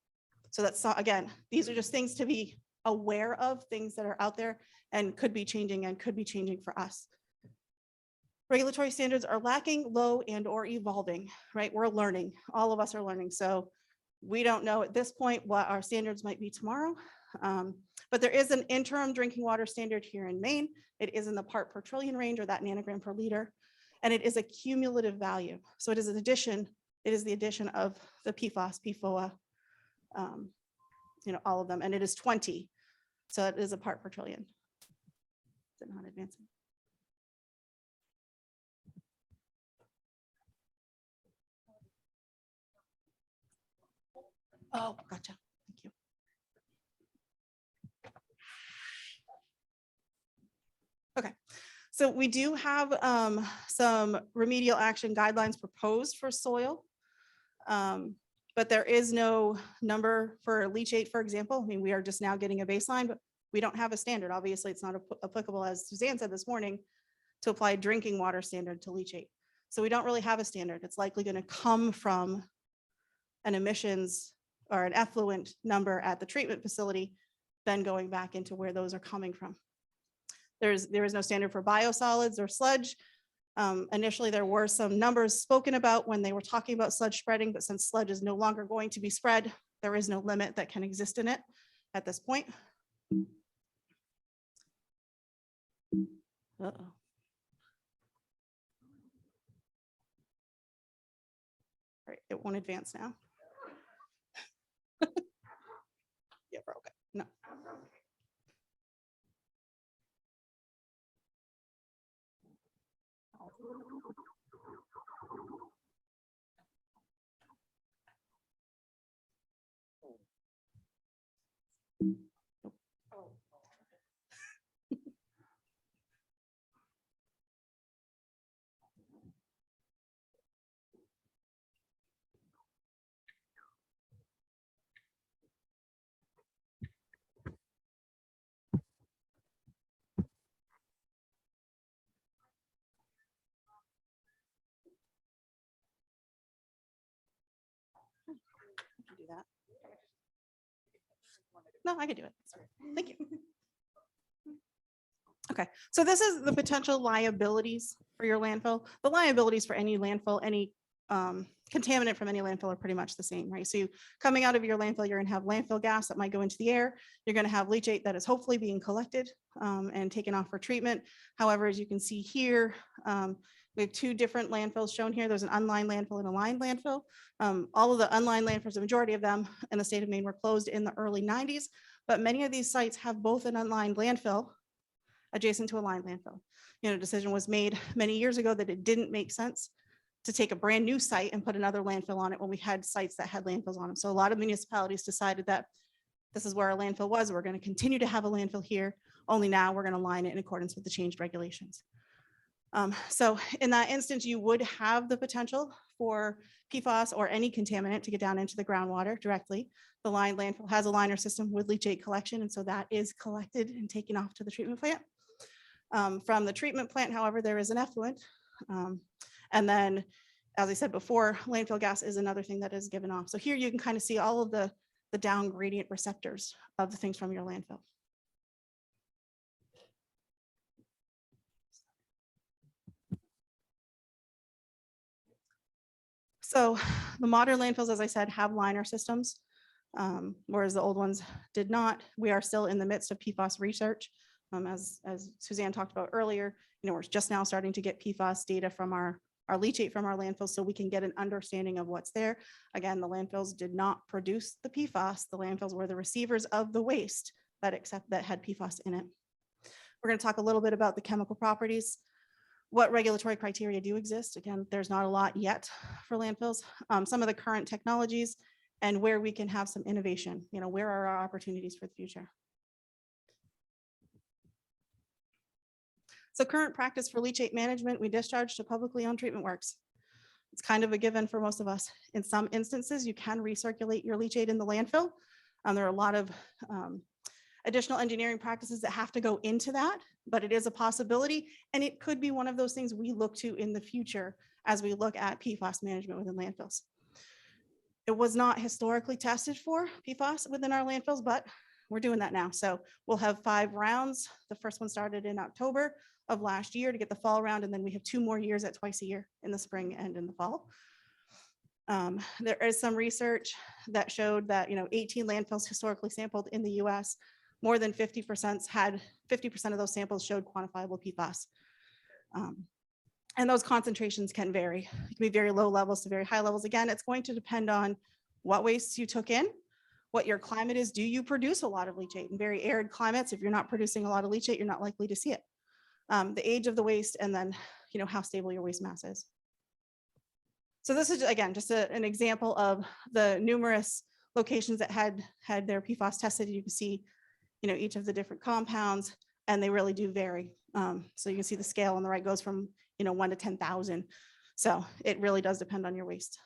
So that's, again, these are just things to be aware of, things that are out there and could be changing for us. Regulatory standards are lacking, low, and or evolving, right? We're learning, all of us are learning. So we don't know at this point what our standards might be tomorrow. But there is an interim drinking water standard here in Maine. It is in the part per trillion range, or that nanogram per liter. And it is a cumulative value. So it is an addition, it is the addition of the PFAS, PFOA, all of them, and it is 20. So it is a part per trillion. Is it not advancing? Oh, gotcha. Thank you. Okay. So we do have some remedial action guidelines proposed for soil, but there is no number for leachate, for example. We are just now getting a baseline, but we don't have a standard. Obviously, it's not applicable, as Suzanne said this morning, to apply a drinking water standard to leachate. So we don't really have a standard. It's likely going to come from an emissions or an effluent number at the treatment facility, then going back into where those are coming from. There is no standard for biosolids or sludge. Initially, there were some numbers spoken about when they were talking about sludge spreading, but since sludge is no longer going to be spread, there is no limit that can exist in it at this point. Uh-oh. All right, it won't advance now. Yeah, we're okay. No. Do that. No, I can do it. Thank you. Okay, so this is the potential liabilities for your landfill. The liabilities for any landfill, any contaminant from any landfill are pretty much the same, right? So coming out of your landfill, you're gonna have landfill gas that might go into the air. You're gonna have leachate that is hopefully being collected and taken off for treatment. However, as you can see here, we have two different landfills shown here. There's an unlined landfill and a lined landfill. All of the unlined landfills, the majority of them in the state of Maine, were closed in the early 90s, but many of these sites have both an unlined landfill adjacent to a lined landfill. A decision was made many years ago that it didn't make sense to take a brand new site and put another landfill on it when we had sites that had landfills on them. So a lot of municipalities decided that this is where our landfill was. We're going to continue to have a landfill here, only now we're going to line it in accordance with the changed regulations. So in that instance, you would have the potential for PFAS or any contaminant to get down into the groundwater directly. The landfill has a liner system with leachate collection, and so that is collected and taken off to the treatment plant. From the treatment plant, however, there is an effluent. And then, as I said before, landfill gas is another thing that is given off. So here you can kind of see all of the down gradient receptors of the things from your landfill. So the modern landfills, as I said, have liner systems, whereas the old ones did not. We are still in the midst of PFAS research. As Suzanne talked about earlier, we're just now starting to get PFAS data from our leachate from our landfills so we can get an understanding of what's there. Again, the landfills did not produce the PFAS. The landfills were the receivers of the waste that had PFAS in it. We're going to talk a little bit about the chemical properties. What regulatory criteria do exist? Again, there's not a lot yet for landfills. Some of the current technologies and where we can have some innovation. Where are our opportunities for the future? So current practice for leachate management, we discharge to publicly owned treatment works. It's kind of a given for most of us. In some instances, you can recirculate your leachate in the landfill. There are a lot of additional engineering practices that have to go into that, but it is a possibility. And it could be one of those things we look to in the future as we look at PFAS management within landfills. It was not historically tested for PFAS within our landfills, but we're doing that now. So we'll have 5 rounds. The first one started in October of last year to get the fall round. And then we have 2 more years at twice a year in the spring and in the fall. There is some research that showed that 18 landfills historically sampled in the US, more than 50% had 50% of those samples showed quantifiable PFAS. And those concentrations can vary. It can be very low levels to very high levels. Again, it's going to depend on what wastes you took in, what your climate is. Do you produce a lot of leachate? In very arid climates, if you're not producing a lot of leachate, you're not likely to see it. The age of the waste, and then how stable your waste mass is. So this is, again, just an example of the numerous locations that had their PFAS tested. You can see each of the different compounds, and they really do vary. So you can see the scale on the right goes from 1 to 10,000. So it really does depend on your waste.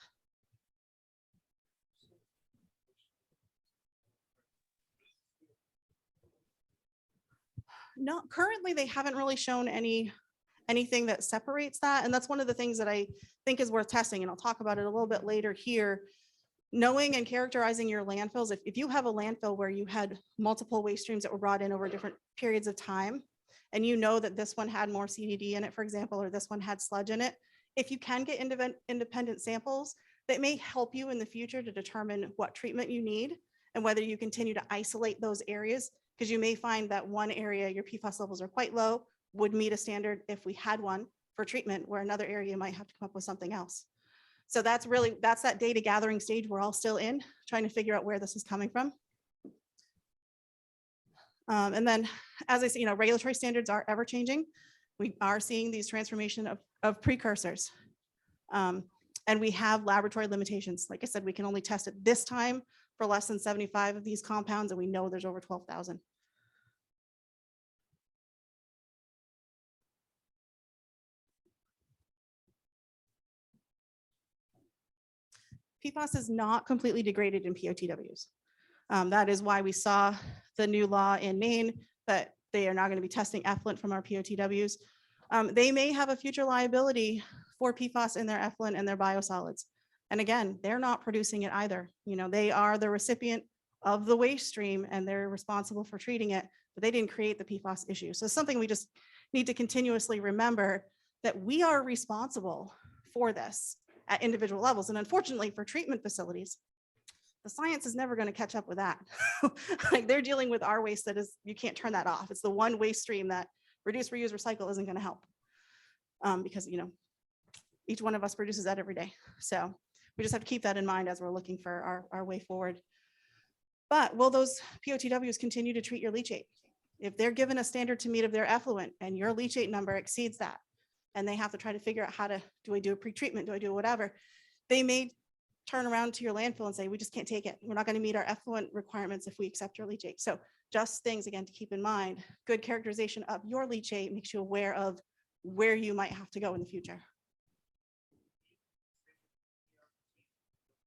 No, currently they haven't really shown anything that separates that. And that's one of the things that I think is worth testing. And I'll talk about it a little bit later here. Knowing and characterizing your landfills, if you have a landfill where you had multiple waste streams that were brought in over different periods of time, and that this one had more CDD in it, for example, or this one had sludge in it, if you can get independent samples, that may help you in the future to determine what treatment you need and whether you continue to isolate those areas, because you may find that one area, your PFAS levels are quite low, would meet a standard if we had one for treatment, where another area might have to come up with something else. So that's that data gathering stage we're all still in, trying to figure out where this is coming from. And then, as I say, regulatory standards are ever changing. We are seeing these transformation of precursors. And we have laboratory limitations. Like I said, we can only test it this time for less than 75 of these compounds, and we know there's over 12,000. PFAS is not completely degraded in POTWs. That is why we saw the new law in Maine that they are now going to be testing effluent from our POTWs. They may have a future liability for PFAS in their effluent and their biosolids. And again, they're not producing it either. They are the recipient of the waste stream and they're responsible for treating it, but they didn't create the PFAS issue. So it's something we just need to continuously remember, that we are responsible for this at individual levels. And unfortunately for treatment facilities, the science is never going to catch up with that. Like, they're dealing with our waste that is, you can't turn that off. It's the one waste stream that reduce, reuse, recycle isn't going to help, because each one of us produces that every day. So we just have to keep that in mind as we're looking for our way forward. But will those POTWs continue to treat your leachate? If they're given a standard to meet of their effluent and your leachate number exceeds that, and they have to try to figure out do I do a pretreatment? Do I do whatever? They may turn around to your landfill and say, we just can't take it. We're not going to meet our effluent requirements if we accept your leachate. So just things, again, to keep in mind. Good characterization of your leachate makes you aware of where you might have to go in the future.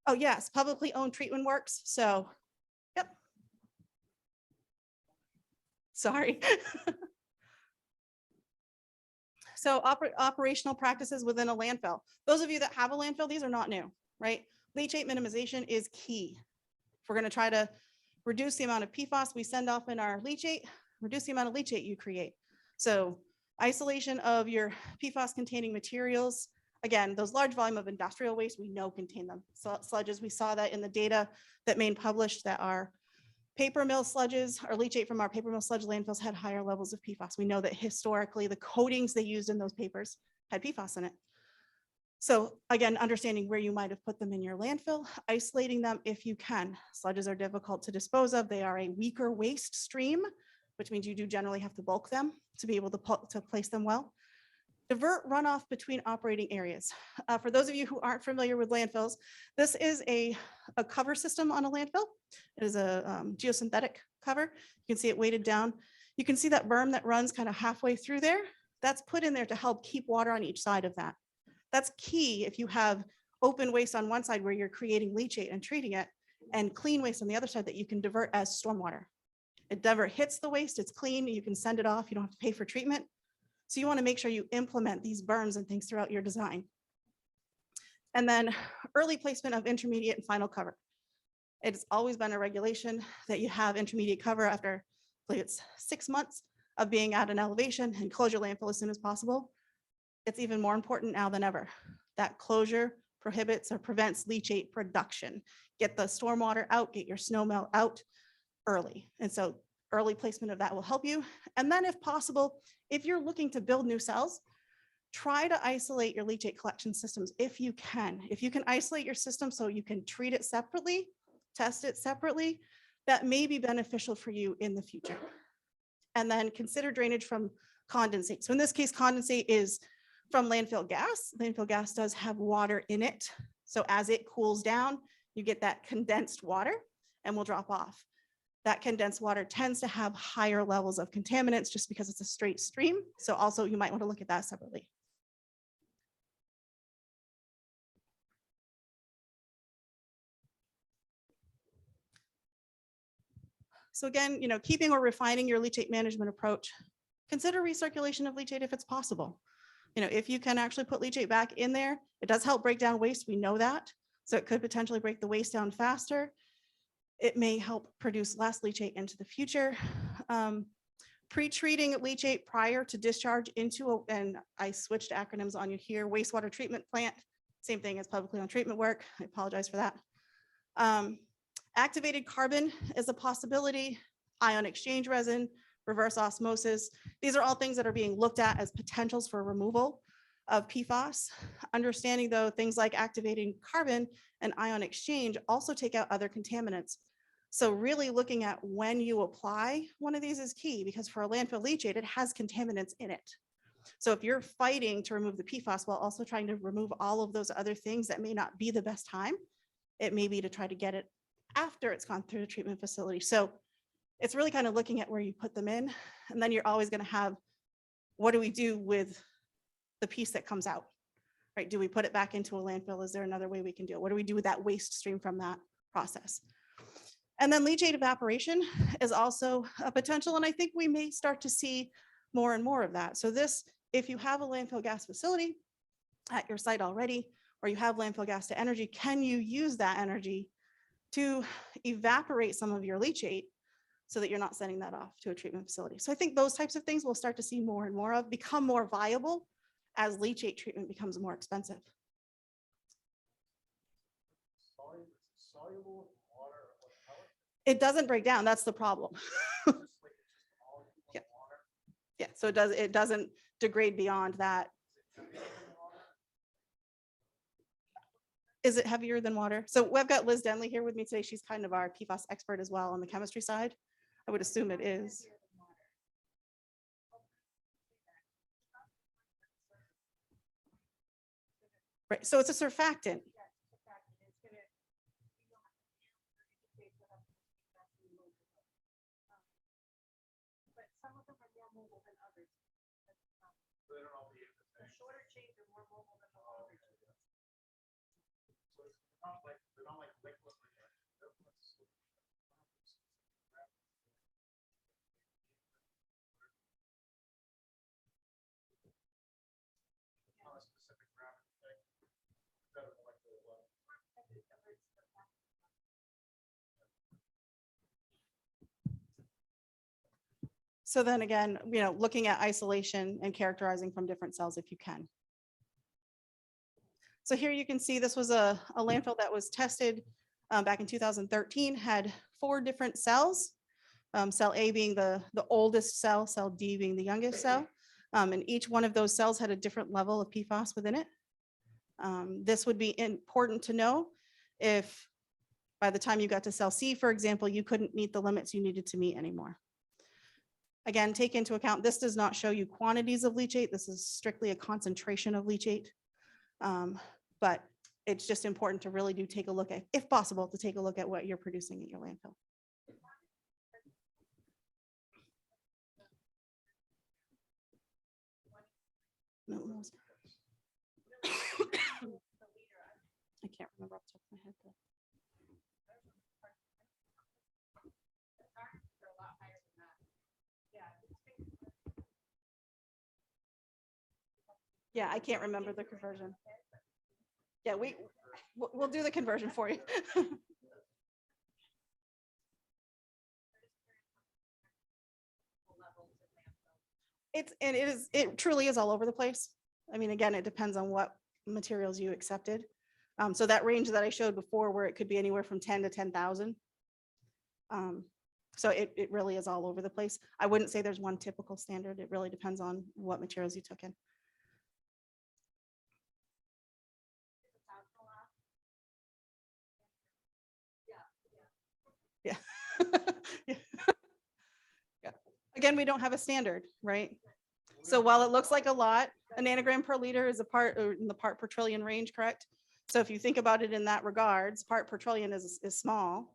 Oh, yes, publicly owned treatment works. So, yep. Sorry. So operational practices within a landfill. Those of you that have a landfill, these are not new, right? Leachate minimization is key. If we're going to try to reduce the amount of PFAS we send off in our leachate, reduce the amount of leachate you create. So isolation of your PFAS containing materials. Again, those large volume of industrial waste, we know contain them. So sludges, we saw that in the data that Maine published, that our paper mill sludges, or leachate from our paper mill sludge landfills had higher levels of PFAS. We know that historically the coatings they used in those papers had PFAS in it. So again, understanding where you might have put them in your landfill, isolating them if you can. Sludges are difficult to dispose of. They are a weaker waste stream, which means you do generally have to bulk them to be able to place them well. Divert runoff between operating areas. For those of you who aren't familiar with landfills, this is a cover system on a landfill. It is a geosynthetic cover. You can see it weighted down. You can see that berm that runs kind of halfway through there. That's put in there to help keep water on each side of that. That's key if you have open waste on one side where you're creating leachate and treating it, and clean waste on the other side that you can divert as stormwater. It never hits the waste, it's clean, you can send it off, you don't have to pay for treatment. So you want to make sure you implement these berms and things throughout your design. And then early placement of intermediate and final cover. It's always been a regulation that you have intermediate cover after, I believe it's 6 months of being at an elevation, and close your landfill as soon as possible. It's even more important now than ever. That closure prohibits or prevents leachate production. Get the stormwater out, get your snow melt out early. And so early placement of that will help you. And then if possible, if you're looking to build new cells, try to isolate your leachate collection systems if you can. If you can isolate your system so you can treat it separately, test it separately, that may be beneficial for you in the future. And then consider drainage from condensate. So in this case, condensate is from landfill gas. Landfill gas does have water in it. So as it cools down, you get that condensed water and will drop off. That condensed water tends to have higher levels of contaminants just because it's a straight stream. So also you might want to look at that separately. So again, keeping or refining your leachate management approach, consider recirculation of leachate if it's possible. If you can actually put leachate back in there, it does help break down waste. We know that. So it could potentially break the waste down faster. It may help produce less leachate into the future. Pre-treating leachate prior to discharge into, and I switched acronyms on you here, wastewater treatment plant, same thing as publicly owned treatment work. I apologize for that. Activated carbon is a possibility, ion exchange resin, reverse osmosis. These are all things that are being looked at as potentials for removal of PFAS. Understanding though, things like activating carbon and ion exchange also take out other contaminants. So really looking at when you apply one of these is key, because for a landfill leachate, it has contaminants in it. So if you're fighting to remove the PFAS while also trying to remove all of those other things that may not be the best time, it may be to try to get it after it's gone through the treatment facility. So it's really kind of looking at where you put them in, and then you're always going to have, what do we do with the piece that comes out, right? Do we put it back into a landfill? Is there another way we can do it? What do we do with that waste stream from that process? And then leachate evaporation is also a potential, and I think we may start to see more and more of that. So this, if you have a landfill gas facility at your site already, or you have landfill gas to energy, can you use that energy to evaporate some of your leachate so that you're not sending that off to a treatment facility? So I think those types of things we'll start to see more and more of, become more viable as leachate treatment becomes more expensive. Soluble water or pellet? It doesn't break down, that's the problem. Yeah. Yeah, so it doesn't degrade beyond that. Is it heavier than water? So we've got Liz Denley here with me today. She's kind of our PFAS expert as well on the chemistry side. I would assume it is. Right, so it's a surfactant. So they don't all behave the same. Shorter chains are more mobile than the longer. So it's not like, they're not like liquid. Not a specific gravity thing. Better molecular level. So then again, looking at isolation and characterizing from different cells if you can. So here you can see this was a landfill that was tested back in 2013, had 4 different cells. Cell A being the oldest cell, cell D being the youngest cell. And each one of those cells had a different level of PFAS within it. This would be important to know if by the time you got to cell C, for example, you couldn't meet the limits you needed to meet anymore. Again, take into account, this does not show you quantities of leachate. This is strictly a concentration of leachate. But it's just important to really do take a look at, if possible, to take a look at what you're producing at your landfill. No, no. I can't remember off the top of my head. Though. Yeah, I can't remember the conversion. Yeah, we'll do the conversion for you. It truly is all over the place. I mean, again, it depends on what materials you accepted. So that range that I showed before, where it could be anywhere from 10 to 10,000. So it really is all over the place. I wouldn't say there's one typical standard. It really depends on what materials you took in. Yeah. Yeah. Yeah. Again, we don't have a standard, right? So while it looks like a lot, a nanogram per liter is a part in the part per trillion range, correct? So if you think about it in that regards, part per trillion is small.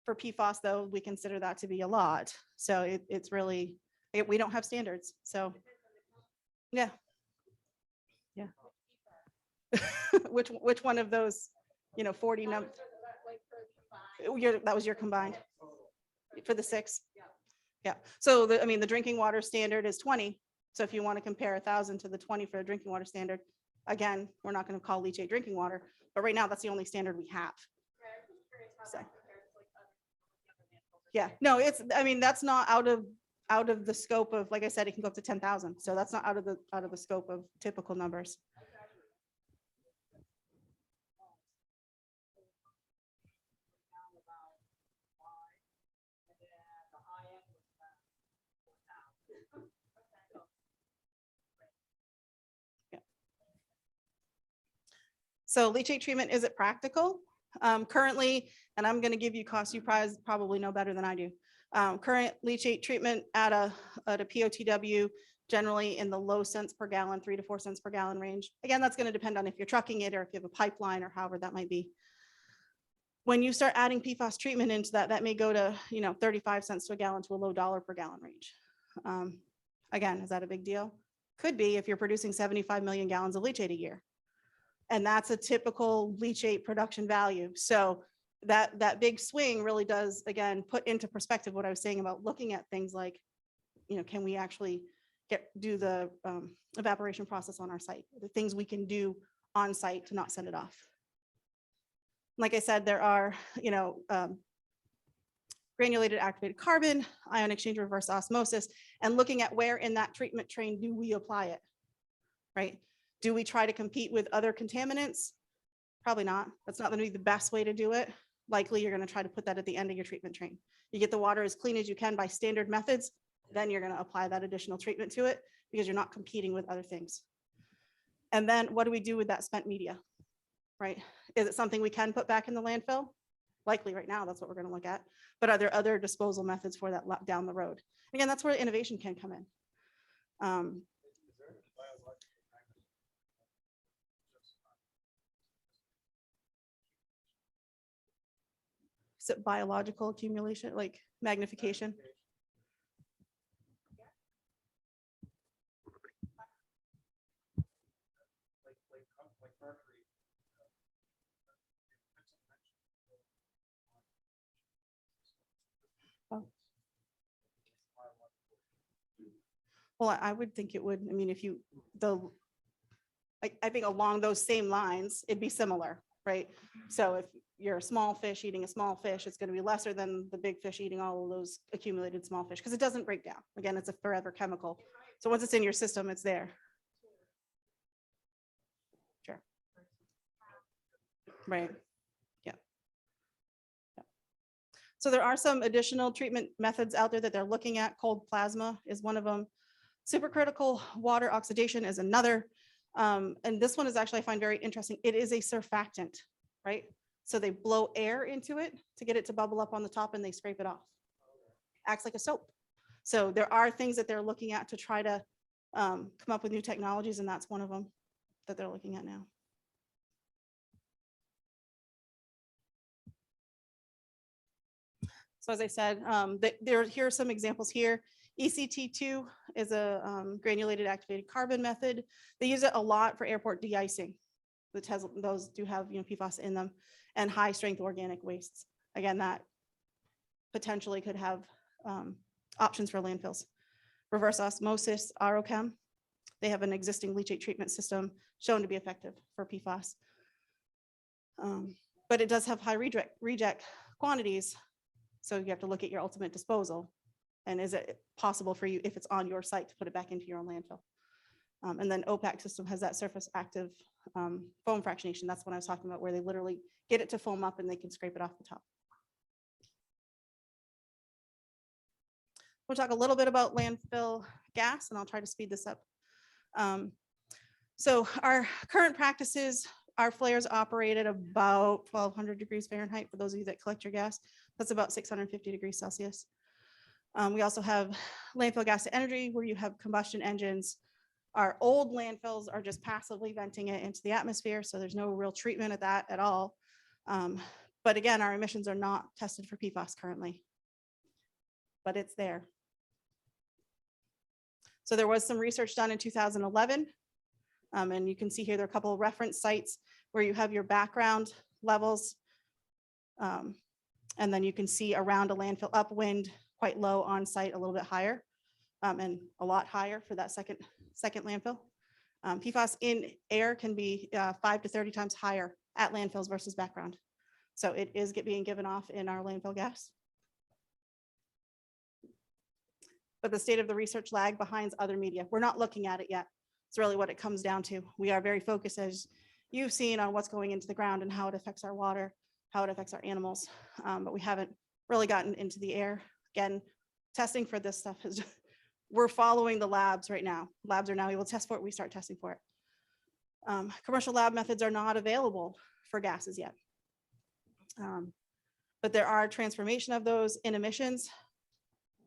For PFAS, though, we consider that to be a lot. So it's really, we don't have standards. So yeah. Yeah. Which one of those, 40 numbers? That was your combined for the 6. Yeah. So the drinking water standard is 20. So if you want to compare 1,000 to the 20 for a drinking water standard, again, we're not going to call leachate drinking water, but right now that's the only standard we have. So, yeah, no, that's not out of the scope of, like I said, it can go up to 10,000. So that's not out of the scope of typical numbers. So leachate treatment, is it practical? Currently, and I'm going to give you cost, you probably know better than I do. Current leachate treatment at a POTW, generally in the low cents per gallon, 3 to 4 cents per gallon range. Again, that's going to depend on if you're trucking it or if you have a pipeline or however that might be. When you start adding PFAS treatment into that may go to 35 cents to a gallon to a low dollar per gallon range. Again, is that a big deal? Could be if you're producing 75 million gallons of leachate a year. And that's a typical leachate production value. So that big swing really does, again, put into perspective what I was saying about looking at things like, can we actually do the evaporation process on our site, the things we can do on site to not send it off. Like I said, there are, granulated activated carbon, ion exchange, reverse osmosis, and looking at where in that treatment train do we apply it, right? Do we try to compete with other contaminants? Probably not. That's not going to be the best way to do it. Likely, you're going to try to put that at the end of your treatment train. You get the water as clean as you can by standard methods, then you're going to apply that additional treatment to it because you're not competing with other things. And then what do we do with that spent media, right? Is it something we can put back in the landfill? Likely right now, that's what we're going to look at. But are there other disposal methods for that down the road? Again, that's where innovation can come in. Is it biological accumulation, like magnification? Well, I would think it would, I mean, if you, I think along those same lines, it'd be similar, right? So if you're a small fish eating a small fish, it's gonna be lesser than the big fish eating all of those accumulated small fish, because it doesn't break down. Again, it's a forever chemical. So once it's in your system, it's there. Sure. Right. Yeah. Yeah. So there are some additional treatment methods out there that they're looking at. Cold plasma is one of them. Supercritical water oxidation is another. And this one is actually, I find very interesting. It is a surfactant, right? So they blow air into it to get it to bubble up on the top and they scrape it off. Acts like a soap. So there are things that they're looking at to try to come up with new technologies, and that's one of them that they're looking at now. So as I said, here are some examples here. ECT2 is a granulated activated carbon method. They use it a lot for airport de-icing. Those do have PFAS in them, and high strength organic wastes. Again, that potentially could have options for landfills. Reverse osmosis, ROChem. They have an existing leachate treatment system shown to be effective for PFAS. But it does have high reject quantities. So you have to look at your ultimate disposal. And is it possible for you, if it's on your site, to put it back into your own landfill? And then OPAC system has that surface active foam fractionation. That's what I was talking about, where they literally get it to foam up and they can scrape it off the top. We'll talk a little bit about landfill gas, and I'll try to speed this up. So our current practices, our flares operate at about 1200 degrees Fahrenheit for those of you that collect your gas. That's about 650 degrees Celsius. We also have landfill gas to energy, where you have combustion engines. Our old landfills are just passively venting it into the atmosphere, so there's no real treatment of that at all. But again, our emissions are not tested for PFAS currently, but it's there. So there was some research done in 2011, and you can see here there are a couple of reference sites where you have your background levels, and then you can see around a landfill upwind, quite low on site, a little bit higher, and a lot higher for that second landfill. PFAS in air can be 5 to 30 times higher at landfills versus background. So it is being given off in our landfill gas. But the state of the research lag behind other media. We're not looking at it yet. It's really what it comes down to. We are very focused, as you've seen, on what's going into the ground and how it affects our water, how it affects our animals. But we haven't really gotten into the air. Again, testing for this stuff is, we're following the labs right now. Labs are now able to test for it. We start testing for it. Commercial lab methods are not available for gases yet. But there are transformation of those in emissions.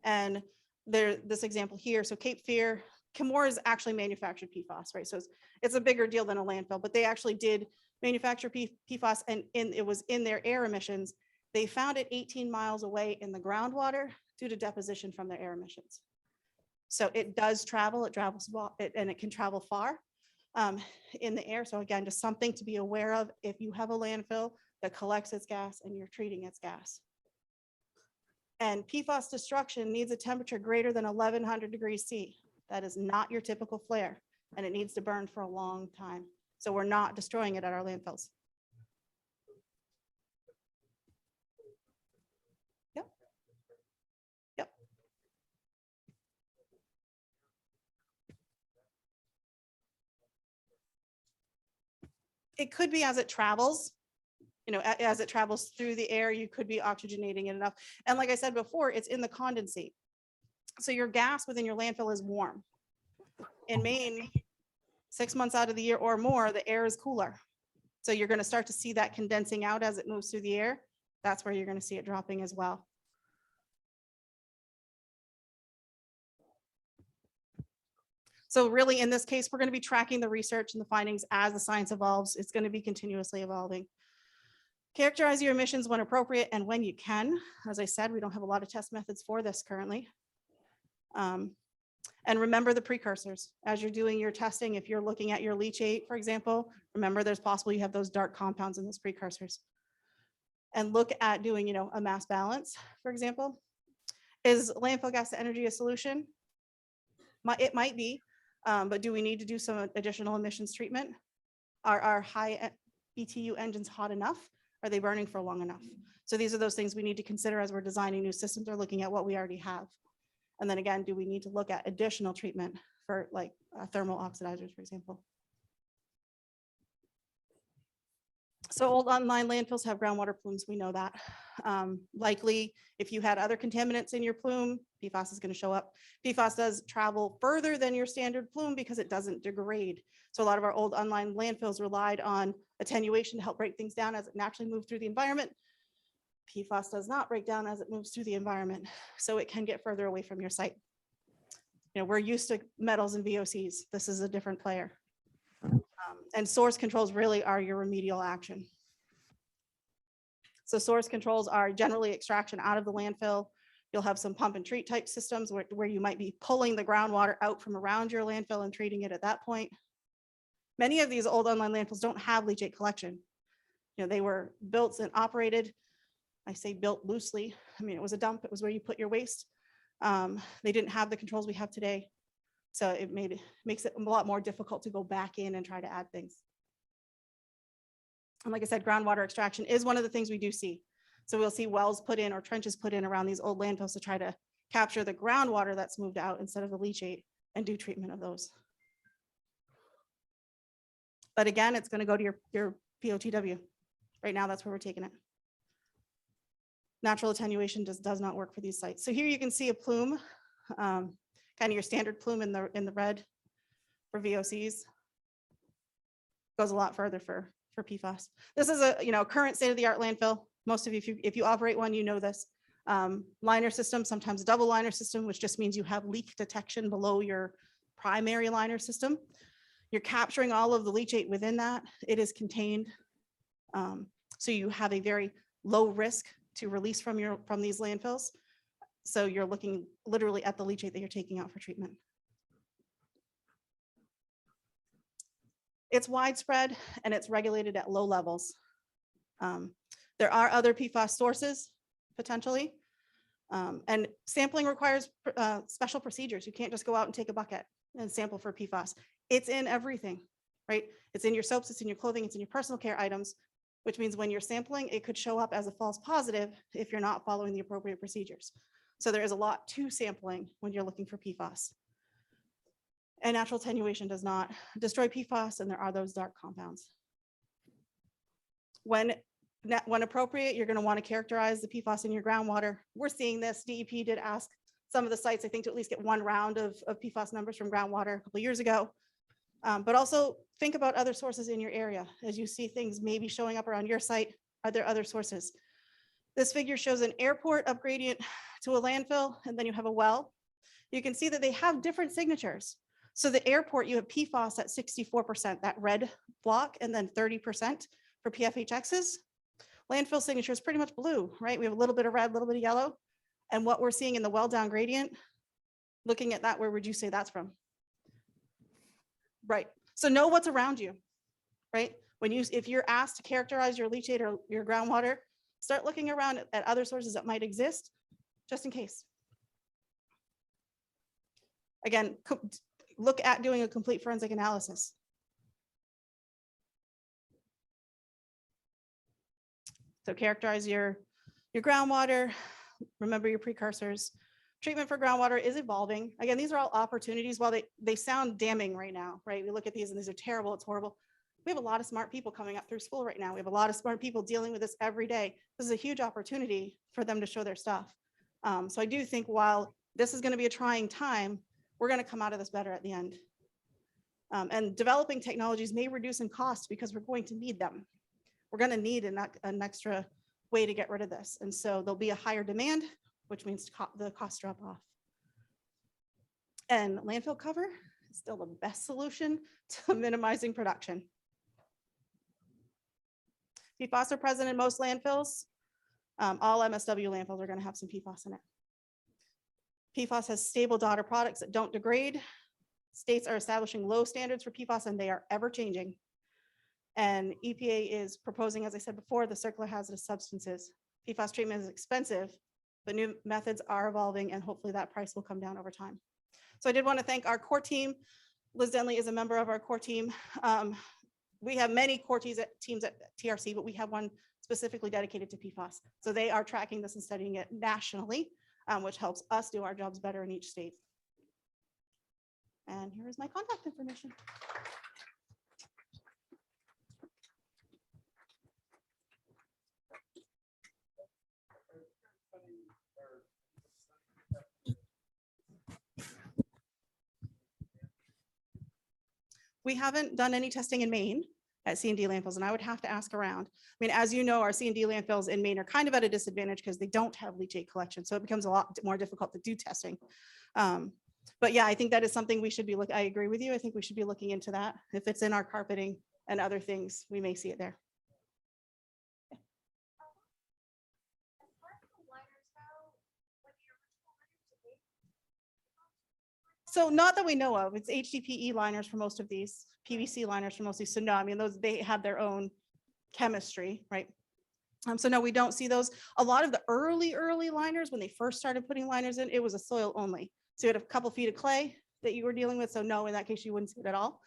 And this example here, so Cape Fear, Chemours is actually manufactured PFAS, right? So it's a bigger deal than a landfill, but they actually did manufacture PFAS, and it was in their air emissions. They found it 18 miles away in the groundwater due to deposition from their air emissions. So it does travel, it travels, and it can travel far in the air. So again, just something to be aware of if you have a landfill that collects its gas and you're treating its gas. And PFAS destruction needs a temperature greater than 1100 degrees C. That is not your typical flare, and it needs to burn for a long time. So we're not destroying it at our landfills. Yep. Yep. It could be as it travels. As it travels through the air, you could be oxygenating it enough. And like I said before, it's in the condensate. So your gas within your landfill is warm. In Maine, 6 months out of the year or more, the air is cooler. So you're going to start to see that condensing out as it moves through the air. That's where you're going to see it dropping as well. So really, in this case, we're going to be tracking the research and the findings as the science evolves. It's going to be continuously evolving. Characterize your emissions when appropriate and when you can. As I said, we don't have a lot of test methods for this currently. And remember the precursors. As you're doing your testing, if you're looking at your leachate, for example, remember there's possible you have those dark compounds in those precursors. And look at doing, a mass balance, for example. Is landfill gas to energy a solution? It might be, but do we need to do some additional emissions treatment? Are our high BTU engines hot enough? Are they burning for long enough? So these are those things we need to consider as we're designing new systems or looking at what we already have. And then again, do we need to look at additional treatment for like thermal oxidizers, for example? So old online landfills have groundwater plumes, we know that. Likely, if you had other contaminants in your plume, PFAS is going to show up. PFAS does travel further than your standard plume because it doesn't degrade. So a lot of our old online landfills relied on attenuation to help break things down as it naturally moved through the environment. PFAS does not break down as it moves through the environment, so it can get further away from your site. You know, we're used to metals and VOCs. This is a different player. And source controls really are your remedial action. So source controls are generally extraction out of the landfill. You'll have some pump and treat type systems where you might be pulling the groundwater out from around your landfill and treating it at that point. Many of these old online landfills don't have leachate collection. You know, they were built and operated. I say built loosely. I mean, it was a dump. It was where you put your waste. They didn't have the controls we have today. So it makes it a lot more difficult to go back in and try to add things. And like I said, groundwater extraction is one of the things we do see. So we'll see wells put in or trenches put in around these old landfills to try to capture the groundwater that's moved out instead of the leachate and do treatment of those. But again, it's going to go to your POTW. Right now, that's where we're taking it. Natural attenuation just does not work for these sites. So here you can see a plume, kind of your standard plume in the red for VOCs. Goes a lot further for PFAS. This is a current state-of-the-art landfill. Most of you, if you operate one, you know this. Liner system, sometimes double liner system, which just means you have leak detection below your primary liner system. You're capturing all of the leachate within that. It is contained. So you have a very low risk to release from these landfills. So you're looking literally at the leachate that you're taking out for treatment. It's widespread and it's regulated at low levels. There are other PFAS sources potentially, and sampling requires special procedures. You can't just go out and take a bucket and sample for PFAS. It's in everything, right? It's in your soaps, it's in your clothing, it's in your personal care items, which means when you're sampling, it could show up as a false positive if you're not following the appropriate procedures. So there is a lot to sampling when you're looking for PFAS. And natural attenuation does not destroy PFAS, and there are those dark compounds. When appropriate, you're going to want to characterize the PFAS in your groundwater. We're seeing this. DEP did ask some of the sites, I think, to at least get one round of PFAS numbers from groundwater a couple of years ago. But also think about other sources in your area. As you see things maybe showing up around your site, are there other sources? This figure shows an airport upgradient to a landfill, and then you have a well. You can see that they have different signatures. So the airport, you have PFAS at 64%, that red block, and then 30% for PFHXs. Landfill signature is pretty much blue, right? We have a little bit of red, a little bit of yellow. And what we're seeing in the well down gradient, looking at that, where would you say that's from? Right. So know what's around you, right? If you're asked to characterize your leachate or your groundwater, start looking around at other sources that might exist, just in case. Again, look at doing a complete forensic analysis. So characterize your groundwater, remember your precursors. Treatment for groundwater is evolving. Again, these are all opportunities. While they sound damning right now, right? We look at these and these are terrible, it's horrible. We have a lot of smart people coming up through school right now. We have a lot of smart people dealing with this every day. This is a huge opportunity for them to show their stuff. So I do think while this is going to be a trying time, we're going to come out of this better at the end. And developing technologies may reduce in cost because we're going to need them. We're going to need an extra way to get rid of this. And so there'll be a higher demand, which means the costs drop off. And landfill cover is still the best solution to minimizing production. PFAS are present in most landfills. All MSW landfills are going to have some PFAS in it. PFAS has stable daughter products that don't degrade. States are establishing low standards for PFAS and they are ever changing. And EPA is proposing, as I said before, the circular hazardous substances. PFAS treatment is expensive, but new methods are evolving and hopefully that price will come down over time. So I did want to thank our core team. Liz Denley is a member of our core team. We have many core teams at TRC, but we have one specifically dedicated to PFAS. So they are tracking this and studying it nationally, which helps us do our jobs better in each state. And here is my contact information. We haven't done any testing in Maine at C&D landfills, and I would have to ask around. I mean, as you know, our C&D landfills in Maine are kind of at a disadvantage because they don't have leachate collection, so it becomes a lot more difficult to do testing. But yeah, I think that is something we should be looking. I agree with you. I think we should be looking into that. If it's in our carpeting and other things, we may see it there. So not that we know of, it's HDPE liners for most of these, PVC liners for most of these. So no, I mean, those, they have their own chemistry, right? So no, we don't see those. A lot of the early liners, when they first started putting liners in, it was a soil only. So you had a couple feet of clay that you were dealing with. So no, in that case, you wouldn't see it at all.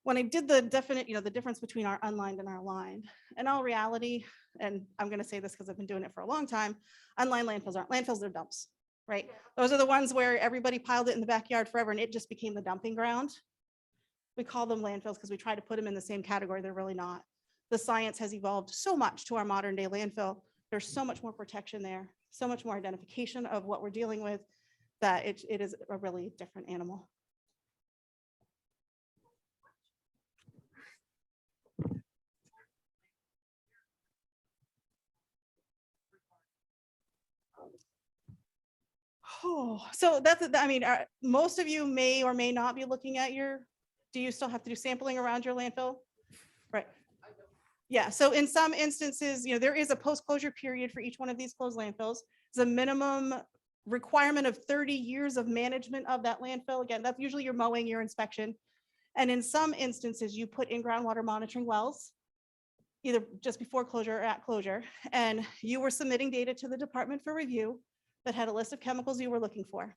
When I did the definite, the difference between our unlined and our lined, in all reality, and I'm going to say this because I've been doing it for a long time, unlined landfills aren't landfills, they're dumps. Right? Those are the ones where everybody piled it in the backyard forever and it just became the dumping ground. We call them landfills because we try to put them in the same category. They're really not. The science has evolved so much to our modern day landfill. There's so much more protection there, so much more identification of what we're dealing with, that it is a really different animal. Oh, so that's, I mean, most of you may or may not be looking at do you still have to do sampling around your landfill? Right. Yeah, so in some instances, there is a post-closure period for each one of these closed landfills. It's a minimum requirement of 30 years of management of that landfill. Again, that's usually your mowing, your inspection. And in some instances, you put in groundwater monitoring wells, either just before closure or at closure, and you were submitting data to the department for review that had a list of chemicals you were looking for.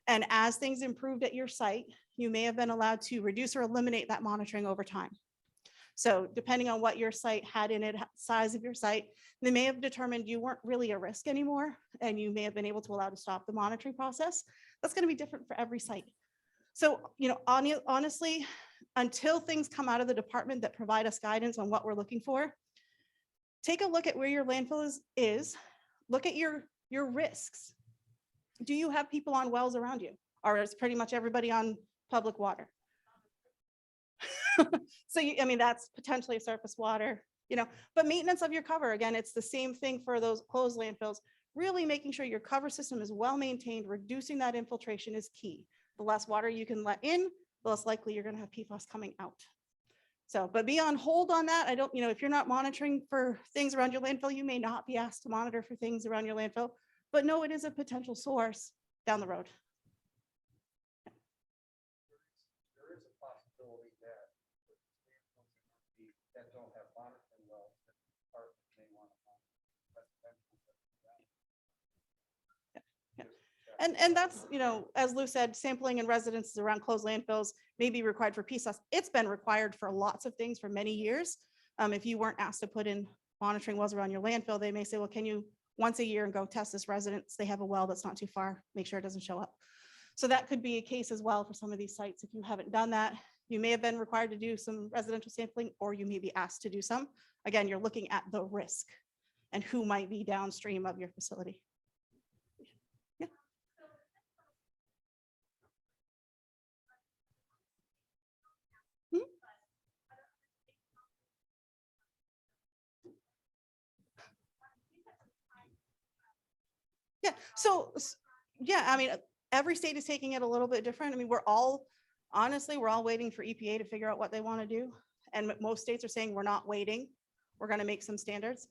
And as things improved at your site, you may have been allowed to reduce or eliminate that monitoring over time. So depending on what your site had in it, size of your site, they may have determined you weren't really a risk anymore, and you may have been able to allow to stop the monitoring process. That's going to be different for every site. So, honestly, until things come out of the department that provide us guidance on what we're looking for, take a look at where your landfill is, look at your risks. Do you have people on wells around you? Or is pretty much everybody on public water? So, I mean, that's potentially surface water, but maintenance of your cover, again, it's the same thing for those closed landfills. Really making sure your cover system is well maintained, reducing that infiltration is key. The less water you can let in, the less likely you're going to have PFAS coming out. So, but be on hold on that. I don't, if you're not monitoring for things around your landfill, you may not be asked to monitor for things around your landfill, but no, it is a potential source down the road. There is a possibility that that don't have monitoring wells, that part may want to And that's, as Lou said, sampling in residences around closed landfills may be required for PFAS. It's been required for lots of things for many years. If you weren't asked to put in monitoring wells around your landfill, they may say, well, can you once a year and go test this residence? They have a well that's not too far, make sure it doesn't show up. So that could be a case as well for some of these sites. If you haven't done that, you may have been required to do some residential sampling, or you may be asked to do some. Again, you're looking at the risk and who might be downstream of your facility. Yeah. Yeah, so yeah, I mean, every state is taking it a little bit different. I mean, honestly, we're all waiting for EPA to figure out what they want to do. And most states are saying we're not waiting. We're going to make some standards.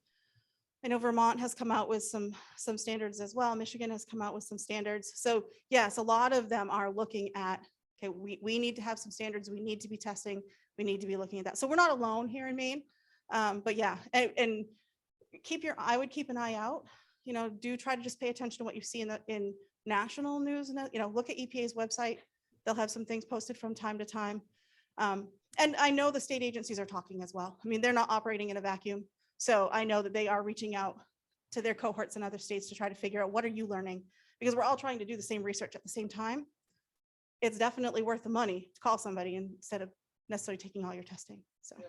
I know Vermont has come out with some standards as well. Michigan has come out with some standards. So yes, a lot of them are looking at, okay, we need to have some standards. We need to be testing. We need to be looking at that. So we're not alone here in Maine. But yeah, and I would keep an eye out. Do try to just pay attention to what you see in national news, look at EPA's website. They'll have some things posted from time to time. And I know the state agencies are talking as well. I mean, they're not operating in a vacuum. So I know that they are reaching out to their cohorts in other states to try to figure out what are you learning? Because we're all trying to do the same research at the same time. It's definitely worth the money to call somebody instead of necessarily taking all your testing. So. New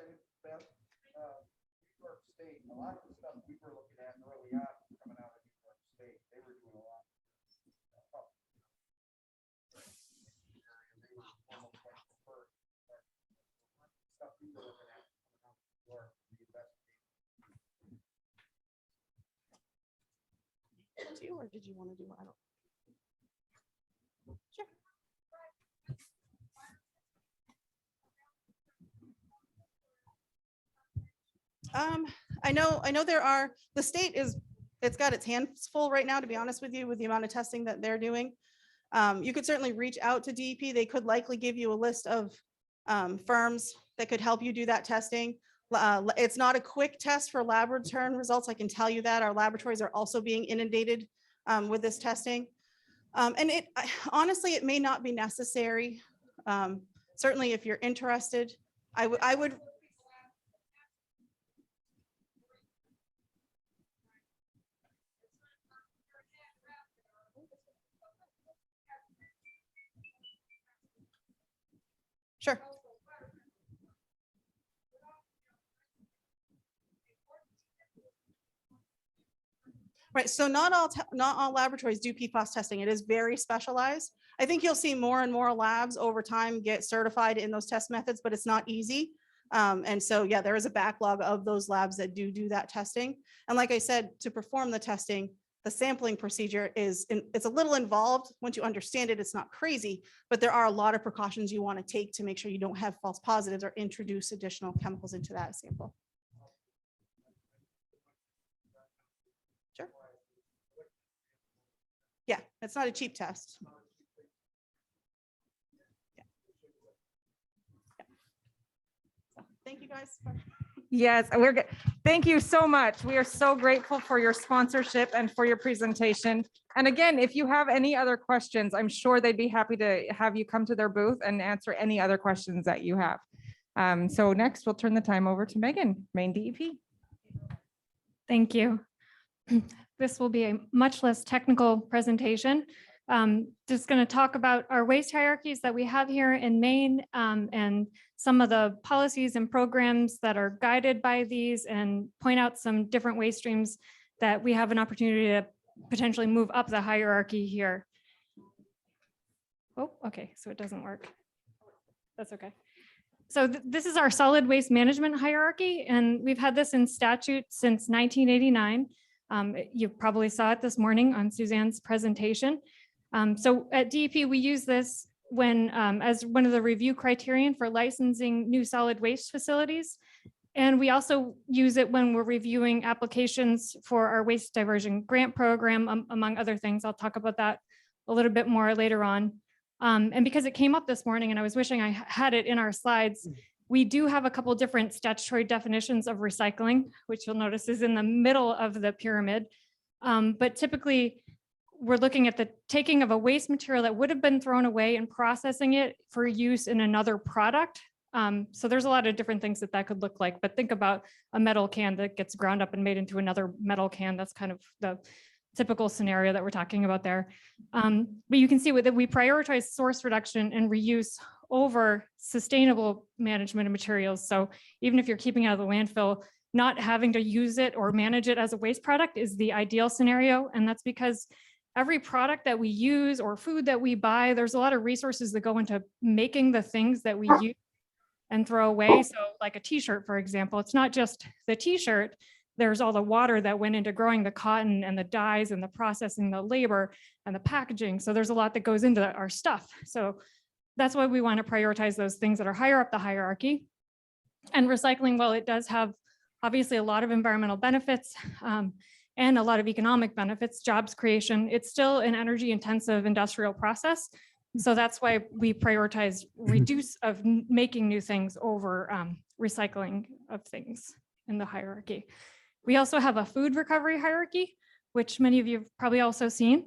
York State, a lot of the stuff we were looking at early on coming out of New York State, they were doing a lot. They were almost like the first, but stuff we were looking at coming out of New York, the investigation. Or did you want to do? I don't. Sure. I know there are, the state it's got its hands full right now, to be honest with you, with the amount of testing that they're doing. You could certainly reach out to DEP. They could likely give you a list of firms that could help you do that testing. It's not a quick test for lab return results. I can tell you that our laboratories are also being inundated with this testing. And honestly, it may not be necessary. Certainly if you're interested, I would. Sure. Right, so not all laboratories do PFAS testing. It is very specialized. I think you'll see more and more labs over time get certified in those test methods, but it's not easy. And so, yeah, there is a backlog of those labs that do that testing. And like I said, to perform the testing, the sampling procedure it's a little involved. Once you understand it, it's not crazy, but there are a lot of precautions you want to take to make sure you don't have false positives or introduce additional chemicals into that sample. Sure. Yeah, it's not a cheap test. Yeah. So, thank you guys. Yes, we're good. Thank you so much. We are so grateful for your sponsorship and for your presentation. And again, if you have any other questions, I'm sure they'd be happy to have you come to their booth and answer any other questions that you have. So next, we'll turn the time over to Megan, Maine DEP. Thank you. This will be a much less technical presentation. Just going to talk about our waste hierarchies that we have here in Maine and some of the policies and programs that are guided by these, and point out some different waste streams that we have an opportunity to potentially move up the hierarchy here. Oh, okay, so it doesn't work. That's okay. So this is our solid waste management hierarchy, and we've had this in statute since 1989. You probably saw it this morning on Suzanne's presentation. So at DEP, we use this when as one of the review criterion for licensing new solid waste facilities. And we also use it when we're reviewing applications for our waste diversion grant program, among other things. I'll talk about that a little bit more later on. And because it came up this morning and I was wishing I had it in our slides, we do have a couple different statutory definitions of recycling, which you'll notice is in the middle of the pyramid. But typically, we're looking at the taking of a waste material that would have been thrown away and processing it for use in another product. So there's a lot of different things that could look like, but think about a metal can that gets ground up and made into another metal can. That's kind of the typical scenario that we're talking about there. But you can see that we prioritize source reduction and reuse over sustainable management of materials. So even if you're keeping it out of the landfill, not having to use it or manage it as a waste product is the ideal scenario. And that's because every product that we use or food that we buy, there's a lot of resources that go into making the things that we use and throw away. So like a t-shirt, for example, it's not just the t-shirt, there's all the water that went into growing the cotton and the dyes and the processing, the labor and the packaging. So there's a lot that goes into our stuff. So that's why we want to prioritize those things that are higher up the hierarchy. And recycling, well, it does have obviously a lot of environmental benefits and a lot of economic benefits, jobs creation. It's still an energy intensive industrial process. So that's why we prioritize reduce of making new things over recycling of things in the hierarchy. We also have a food recovery hierarchy, which many of you have probably also seen.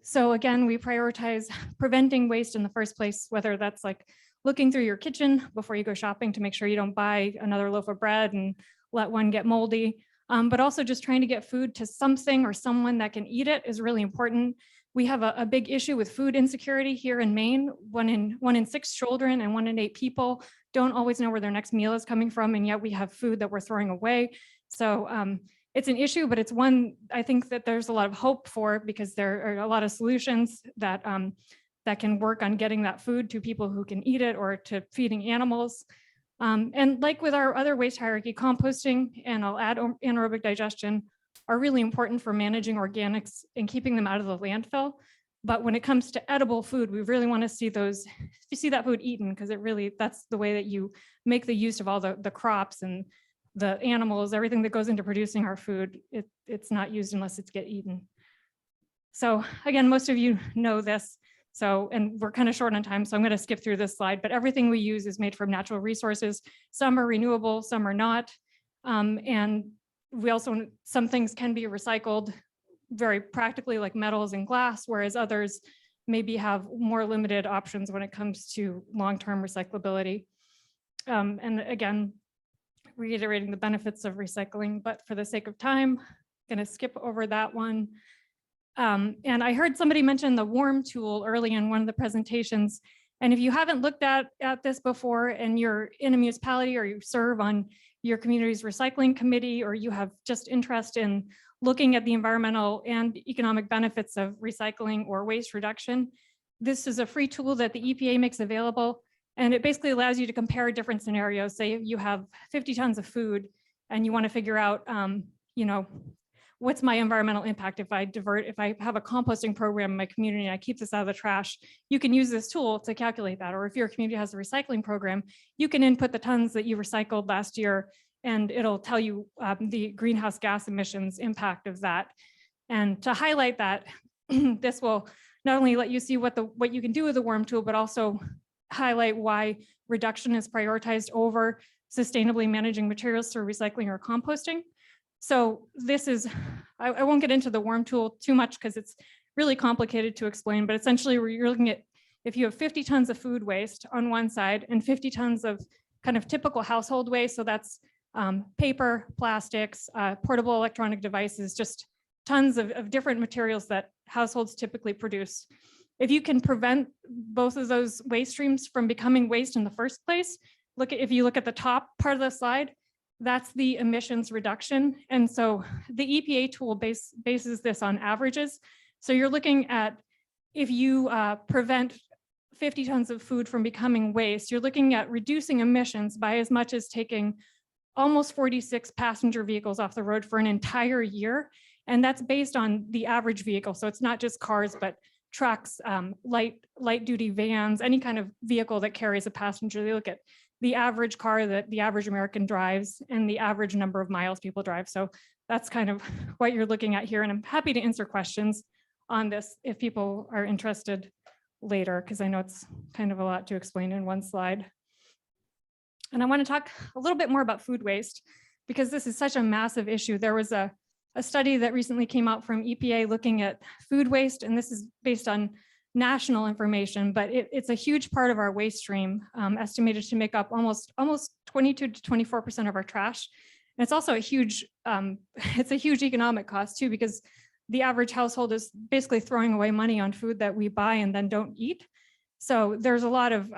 So again, we prioritize preventing waste in the first place, whether that's like looking through your kitchen before you go shopping to make sure you don't buy another loaf of bread and let one get moldy. But also just trying to get food to something or someone that can eat it is really important. We have a big issue with food insecurity here in Maine. One in 6 children and 1 in 8 people don't always know where their next meal is coming from, and yet we have food that we're throwing away. So it's an issue, but it's one I think that there's a lot of hope for, because there are a lot of solutions that that can work on getting that food to people who can eat it, or to feeding animals. And like with our other waste hierarchy, composting, and I'll add anaerobic digestion, are really important for managing organics and keeping them out of the landfill. But when it comes to edible food, we really want to see that food eaten, because that's the way that you make the use of all the crops and the animals, everything that goes into producing our food. It's not used unless it's get eaten. So again, most of you know this. So, and we're kind of short on time, so I'm going to skip through this slide, but everything we use is made from natural resources. Some are renewable, some are not. And we also, some things can be recycled very practically, like metals and glass, whereas others maybe have more limited options when it comes to long-term recyclability. And again, reiterating the benefits of recycling, but for the sake of time, I'm going to skip over that one. And I heard somebody mention the WARM tool early in one of the presentations. And if you haven't looked at this before, and you're in a municipality, or you serve on your community's recycling committee, or you have just interest in looking at the environmental and economic benefits of recycling or waste reduction, this is a free tool that the EPA makes available. And it basically allows you to compare different scenarios. Say you have 50 tons of food and you want to figure out, what's my environmental impact if I have a composting program in my community and I keep this out of the trash. You can use this tool to calculate that. Or if your community has a recycling program, you can input the tons that you recycled last year, and it'll tell you the greenhouse gas emissions impact of that. And to highlight that, this will not only let you see what you can do with the WARM tool, but also highlight why reduction is prioritized over sustainably managing materials through recycling or composting. So this is, I won't get into the WARM tool too much because it's really complicated to explain, but essentially you're looking at, if you have 50 tons of food waste on one side and 50 tons of kind of typical household waste, so that's paper, plastics, portable electronic devices, just tons of different materials that households typically produce. If you can prevent both of those waste streams from becoming waste in the first place, if you look at the top part of the slide, that's the emissions reduction. And so the EPA tool bases this on averages. So you're looking at, if you prevent 50 tons of food from becoming waste, you're looking at reducing emissions by as much as taking almost 46 passenger vehicles off the road for an entire year. And that's based on the average vehicle. So it's not just cars, but trucks, light duty vans, any kind of vehicle that carries a passenger. They look at the average car that the average American drives and the average number of miles people drive. So that's kind of what you're looking at here. And I'm happy to answer questions on this if people are interested later, because I know it's kind of a lot to explain in one slide. And I want to talk a little bit more about food waste, because this is such a massive issue. There was a study that recently came out from EPA looking at food waste, and this is based on national information, but it's a huge part of our waste stream, estimated to make up almost 22 to 24% of our trash. And it's also a huge economic cost too, because the average household is basically throwing away money on food that we buy and then don't eat. So there's a lot of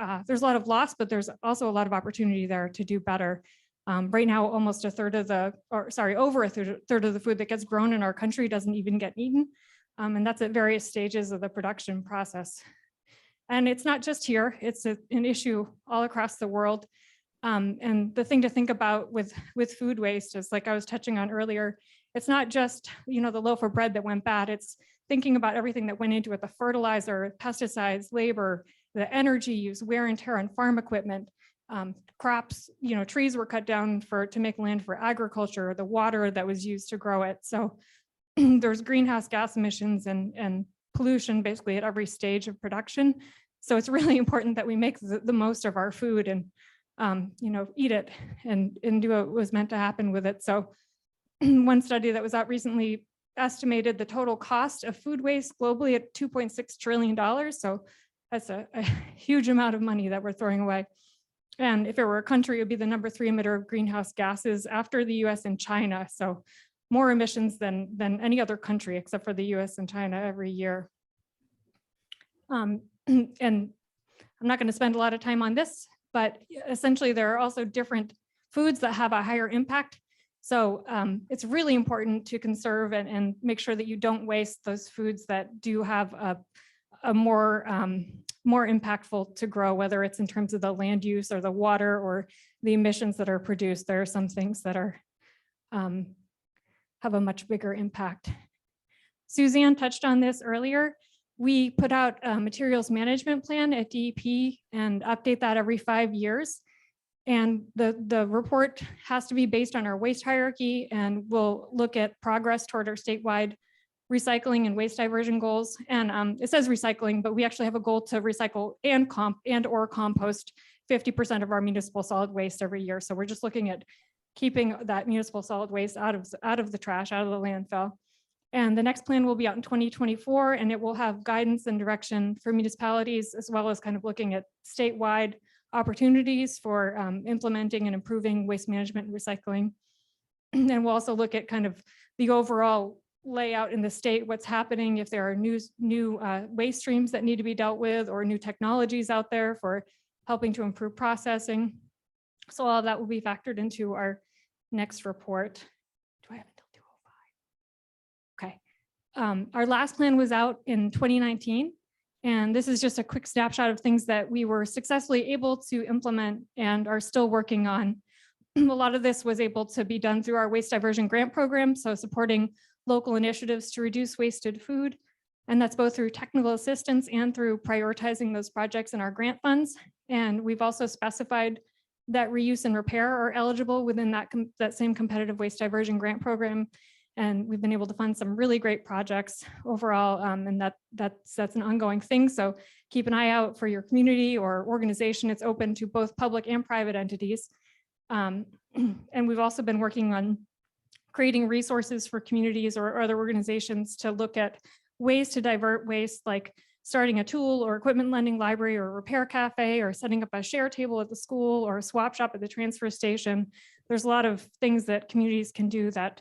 loss, but there's also a lot of opportunity there to do better. Right now, almost over a third of the food that gets grown in our country doesn't even get eaten. And that's at various stages of the production process. And it's not just here, it's an issue all across the world. And the thing to think about with food waste is, like I was touching on earlier, it's not just, the loaf of bread that went bad, it's thinking about everything that went into it, the fertilizer, pesticides, labor, the energy use, wear and tear on farm equipment, crops, trees were cut down to make land for agriculture, the water that was used to grow it. So there's greenhouse gas emissions and pollution basically at every stage of production. So it's really important that we make the most of our food and, eat it and do what was meant to happen with it. So one study that was out recently estimated the total cost of food waste globally at $2.6 trillion. So that's a huge amount of money that we're throwing away. And if it were a country, it would be the number 3 emitter of greenhouse gases after the US and China. So more emissions than any other country except for the US and China every year. And I'm not going to spend a lot of time on this, but essentially there are also different foods that have a higher impact. So it's really important to conserve and make sure that you don't waste those foods that do have a more impactful to grow, whether it's in terms of the land use or the water or the emissions that are produced. There are some things that are have a much bigger impact. Suzanne touched on this earlier. We put out a materials management plan at DEP and update that every 5 years. And the report has to be based on our waste hierarchy, and we'll look at progress toward our statewide recycling and waste diversion goals. And it says recycling, but we actually have a goal to recycle and or compost 50% of our municipal solid waste every year. So we're just looking at keeping that municipal solid waste out of the trash, out of the landfill. And the next plan will be out in 2024, and it will have guidance and direction for municipalities, as well as kind of looking at statewide opportunities for implementing and improving waste management and recycling. And we'll also look at kind of the overall layout in the state, what's happening, if there are new waste streams that need to be dealt with, or new technologies out there for helping to improve processing. So all of that will be factored into our next report. Do I have until 2:05? Okay. Our last plan was out in 2019. And this is just a quick snapshot of things that we were successfully able to implement and are still working on. A lot of this was able to be done through our waste diversion grant program, so supporting local initiatives to reduce wasted food. And that's both through technical assistance and through prioritizing those projects in our grant funds. And we've also specified that reuse and repair are eligible within that same competitive waste diversion grant program. And we've been able to fund some really great projects overall, and that's an ongoing thing. So keep an eye out for your community or organization. It's open to both public and private entities. And we've also been working on creating resources for communities or other organizations to look at ways to divert waste, like starting a tool or equipment lending library or repair cafe, or setting up a share table at the school or a swap shop at the transfer station. There's a lot of things that communities can do that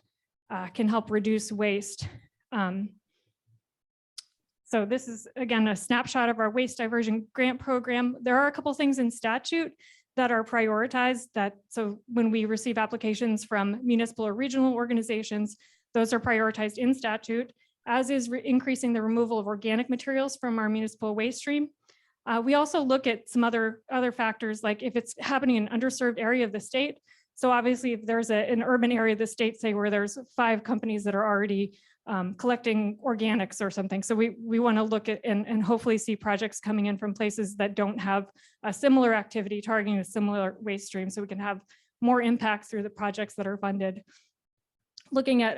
can help reduce waste. So this is, again, a snapshot of our waste diversion grant program. There are a couple things in statute that are prioritized, so when we receive applications from municipal or regional organizations, those are prioritized in statute, as is increasing the removal of organic materials from our municipal waste stream. We also look at some other factors, like if it's happening in an underserved area of the state. So obviously, if there's an urban area of the state, say where there's 5 companies that are already collecting organics or something. So we want to look at and hopefully see projects coming in from places that don't have a similar activity targeting a similar waste stream, so we can have more impact through the projects that are funded. Looking at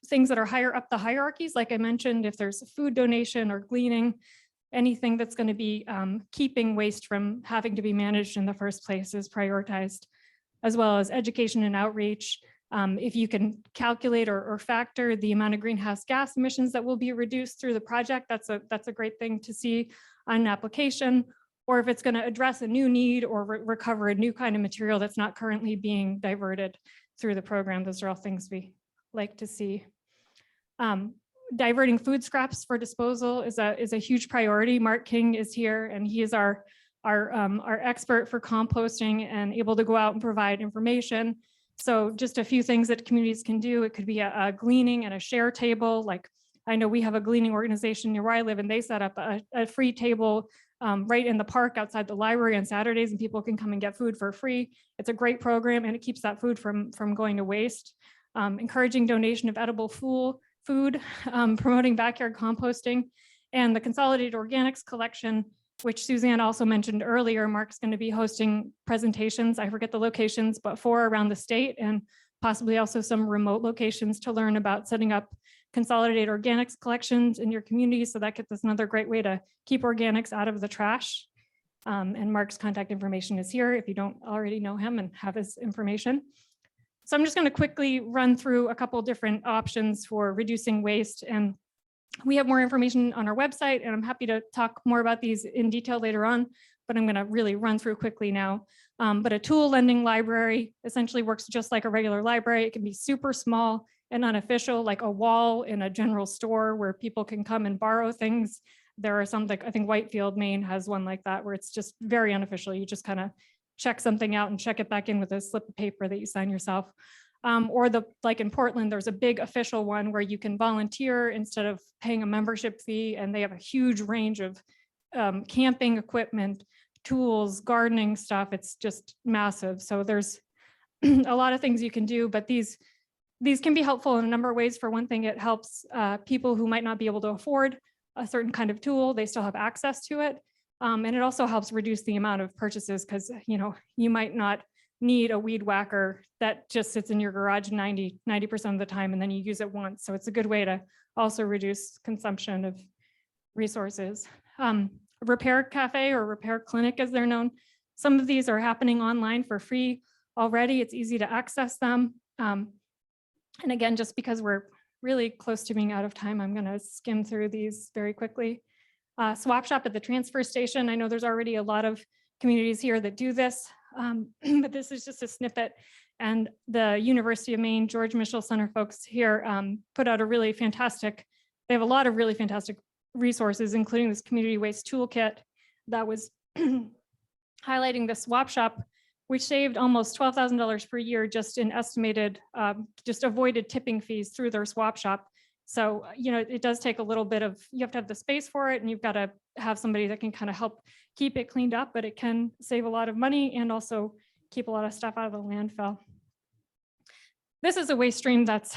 things that are higher up the hierarchies, like I mentioned, if there's food donation or gleaning, anything that's going to be keeping waste from having to be managed in the first place is prioritized, as well as education and outreach. If you can calculate or factor the amount of greenhouse gas emissions that will be reduced through the project, that's a great thing to see on an application. Or if it's going to address a new need or recover a new kind of material that's not currently being diverted through the program. Those are all things we like to see. Diverting food scraps for disposal is a huge priority. Mark King is here, and he is our expert for composting and able to go out and provide information. So just a few things that communities can do. It could be a gleaning and a share table. Like I know we have a gleaning organization near where I live, and they set up a free table right in the park outside the library on Saturdays, and people can come and get food for free. It's a great program, and it keeps that food from going to waste. Encouraging donation of edible food, promoting backyard composting, and the consolidated organics collection, which Suzanne also mentioned earlier. Mark's going to be hosting presentations, I forget the locations, but 4 around the state, and possibly also some remote locations to learn about setting up consolidated organics collections in your community. So that gets us another great way to keep organics out of the trash. And Mark's contact information is here if you don't already know him and have his information. So I'm just going to quickly run through a couple different options for reducing waste. And we have more information on our website, and I'm happy to talk more about these in detail later on, but I'm going to really run through quickly now. But a tool lending library essentially works just like a regular library. It can be super small and unofficial, like a wall in a general store where people can come and borrow things. There are some, like I think Whitefield, Maine has one like that, where it's just very unofficial. You just kind of check something out and check it back in with a slip of paper that you sign yourself. Or like in Portland, there's a big official one where you can volunteer instead of paying a membership fee, and they have a huge range of camping equipment, tools, gardening stuff. It's just massive. So there's a lot of things you can do, but these can be helpful in a number of ways. For one thing, it helps people who might not be able to afford a certain kind of tool, they still have access to it. And it also helps reduce the amount of purchases, because you might not need a weed whacker that just sits in your garage 90% of the time, and then you use it once. So it's a good way to also reduce consumption of resources. Repair cafe or repair clinic, as they're known. Some of these are happening online for free already. It's easy to access them. And again, just because we're really close to being out of time, I'm going to skim through these very quickly. Swap shop at the transfer station. I know there's already a lot of communities here that do this, but this is just a snippet. And the University of Maine George Mitchell Center folks here put out a really fantastic, they have a lot of really fantastic resources, including this community waste toolkit that was highlighting the swap shop, which saved almost $12,000 per year just in estimated, just avoided tipping fees through their swap shop. So, it does take a little bit of, you have to have the space for it, and you've got to have somebody that can kind of help keep it cleaned up, but it can save a lot of money and also keep a lot of stuff out of the landfill. This is a waste stream that's,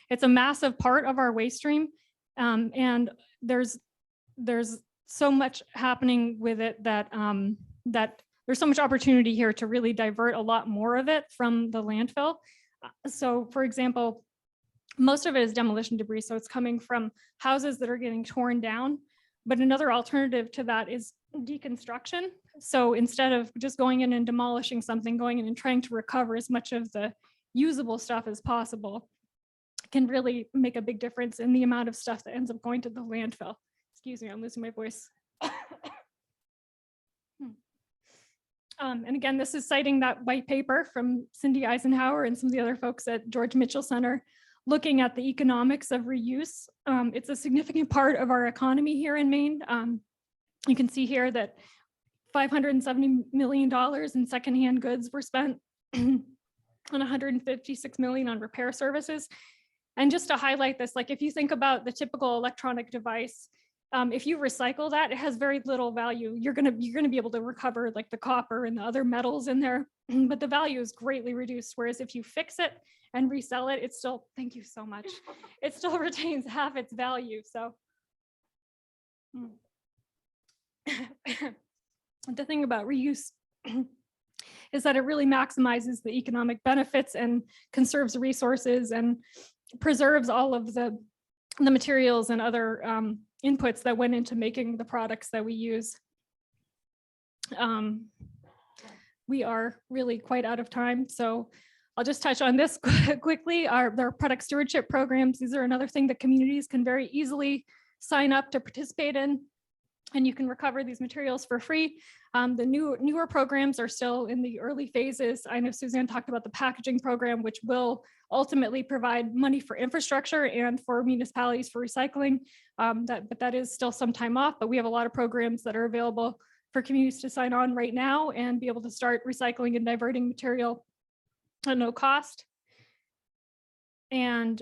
it's a massive part of our waste stream. And there's so much happening with it that, that there's so much opportunity here to really divert a lot more of it from the landfill. So for example, most of it is demolition debris. So it's coming from houses that are getting torn down. But another alternative to that is deconstruction. So instead of just going in and demolishing something, going in and trying to recover as much of the usable stuff as possible can really make a big difference in the amount of stuff that ends up going to the landfill. Excuse me, I'm losing my voice. And again, this is citing that white paper from Cindy Eisenhower and some of the other folks at George Mitchell Center, looking at the economics of reuse. It's a significant part of our economy here in Maine. You can see here that $570 million in secondhand goods were spent and $156 million on repair services. And just to highlight this, like if you think about the typical electronic device, if you recycle that, it has very little value. You're gonna be able to recover like the copper and the other metals in there, but the value is greatly reduced. Whereas if you fix it and resell it, it's still, thank you so much, it still retains half its value. So the thing about reuse is that it really maximizes the economic benefits and conserves resources and preserves all of the materials and other inputs that went into making the products that we use. We are really quite out of time, so I'll just touch on this quickly. Our product stewardship programs, these are another thing that communities can very easily sign up to participate in, and you can recover these materials for free. The newer programs are still in the early phases. I know Suzanne talked about the packaging program, which will ultimately provide money for infrastructure and for municipalities for recycling. But that is still some time off, but we have a lot of programs that are available for communities to sign on right now and be able to start recycling and diverting material at no cost. And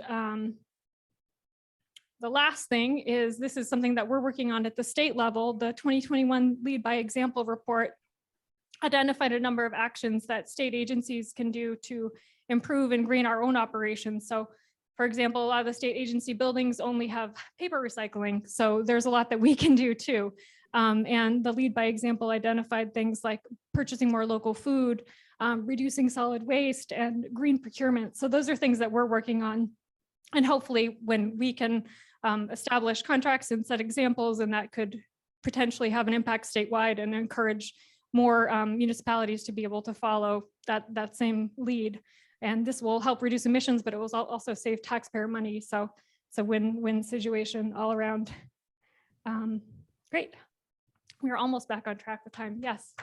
the last thing is, this is something that we're working on at the state level. The 2021 Lead by Example report identified a number of actions that state agencies can do to improve and green our own operations. So for example, a lot of the state agency buildings only have paper recycling. So there's a lot that we can do too. And the Lead by Example identified things like purchasing more local food, reducing solid waste, and green procurement. So those are things that we're working on. And hopefully when we can establish contracts and set examples, and that could potentially have an impact statewide and encourage more municipalities to be able to follow that same lead. And this will help reduce emissions, but it will also save taxpayer money. So it's a win-win situation all around. Great. We are almost back on track with time. Yes.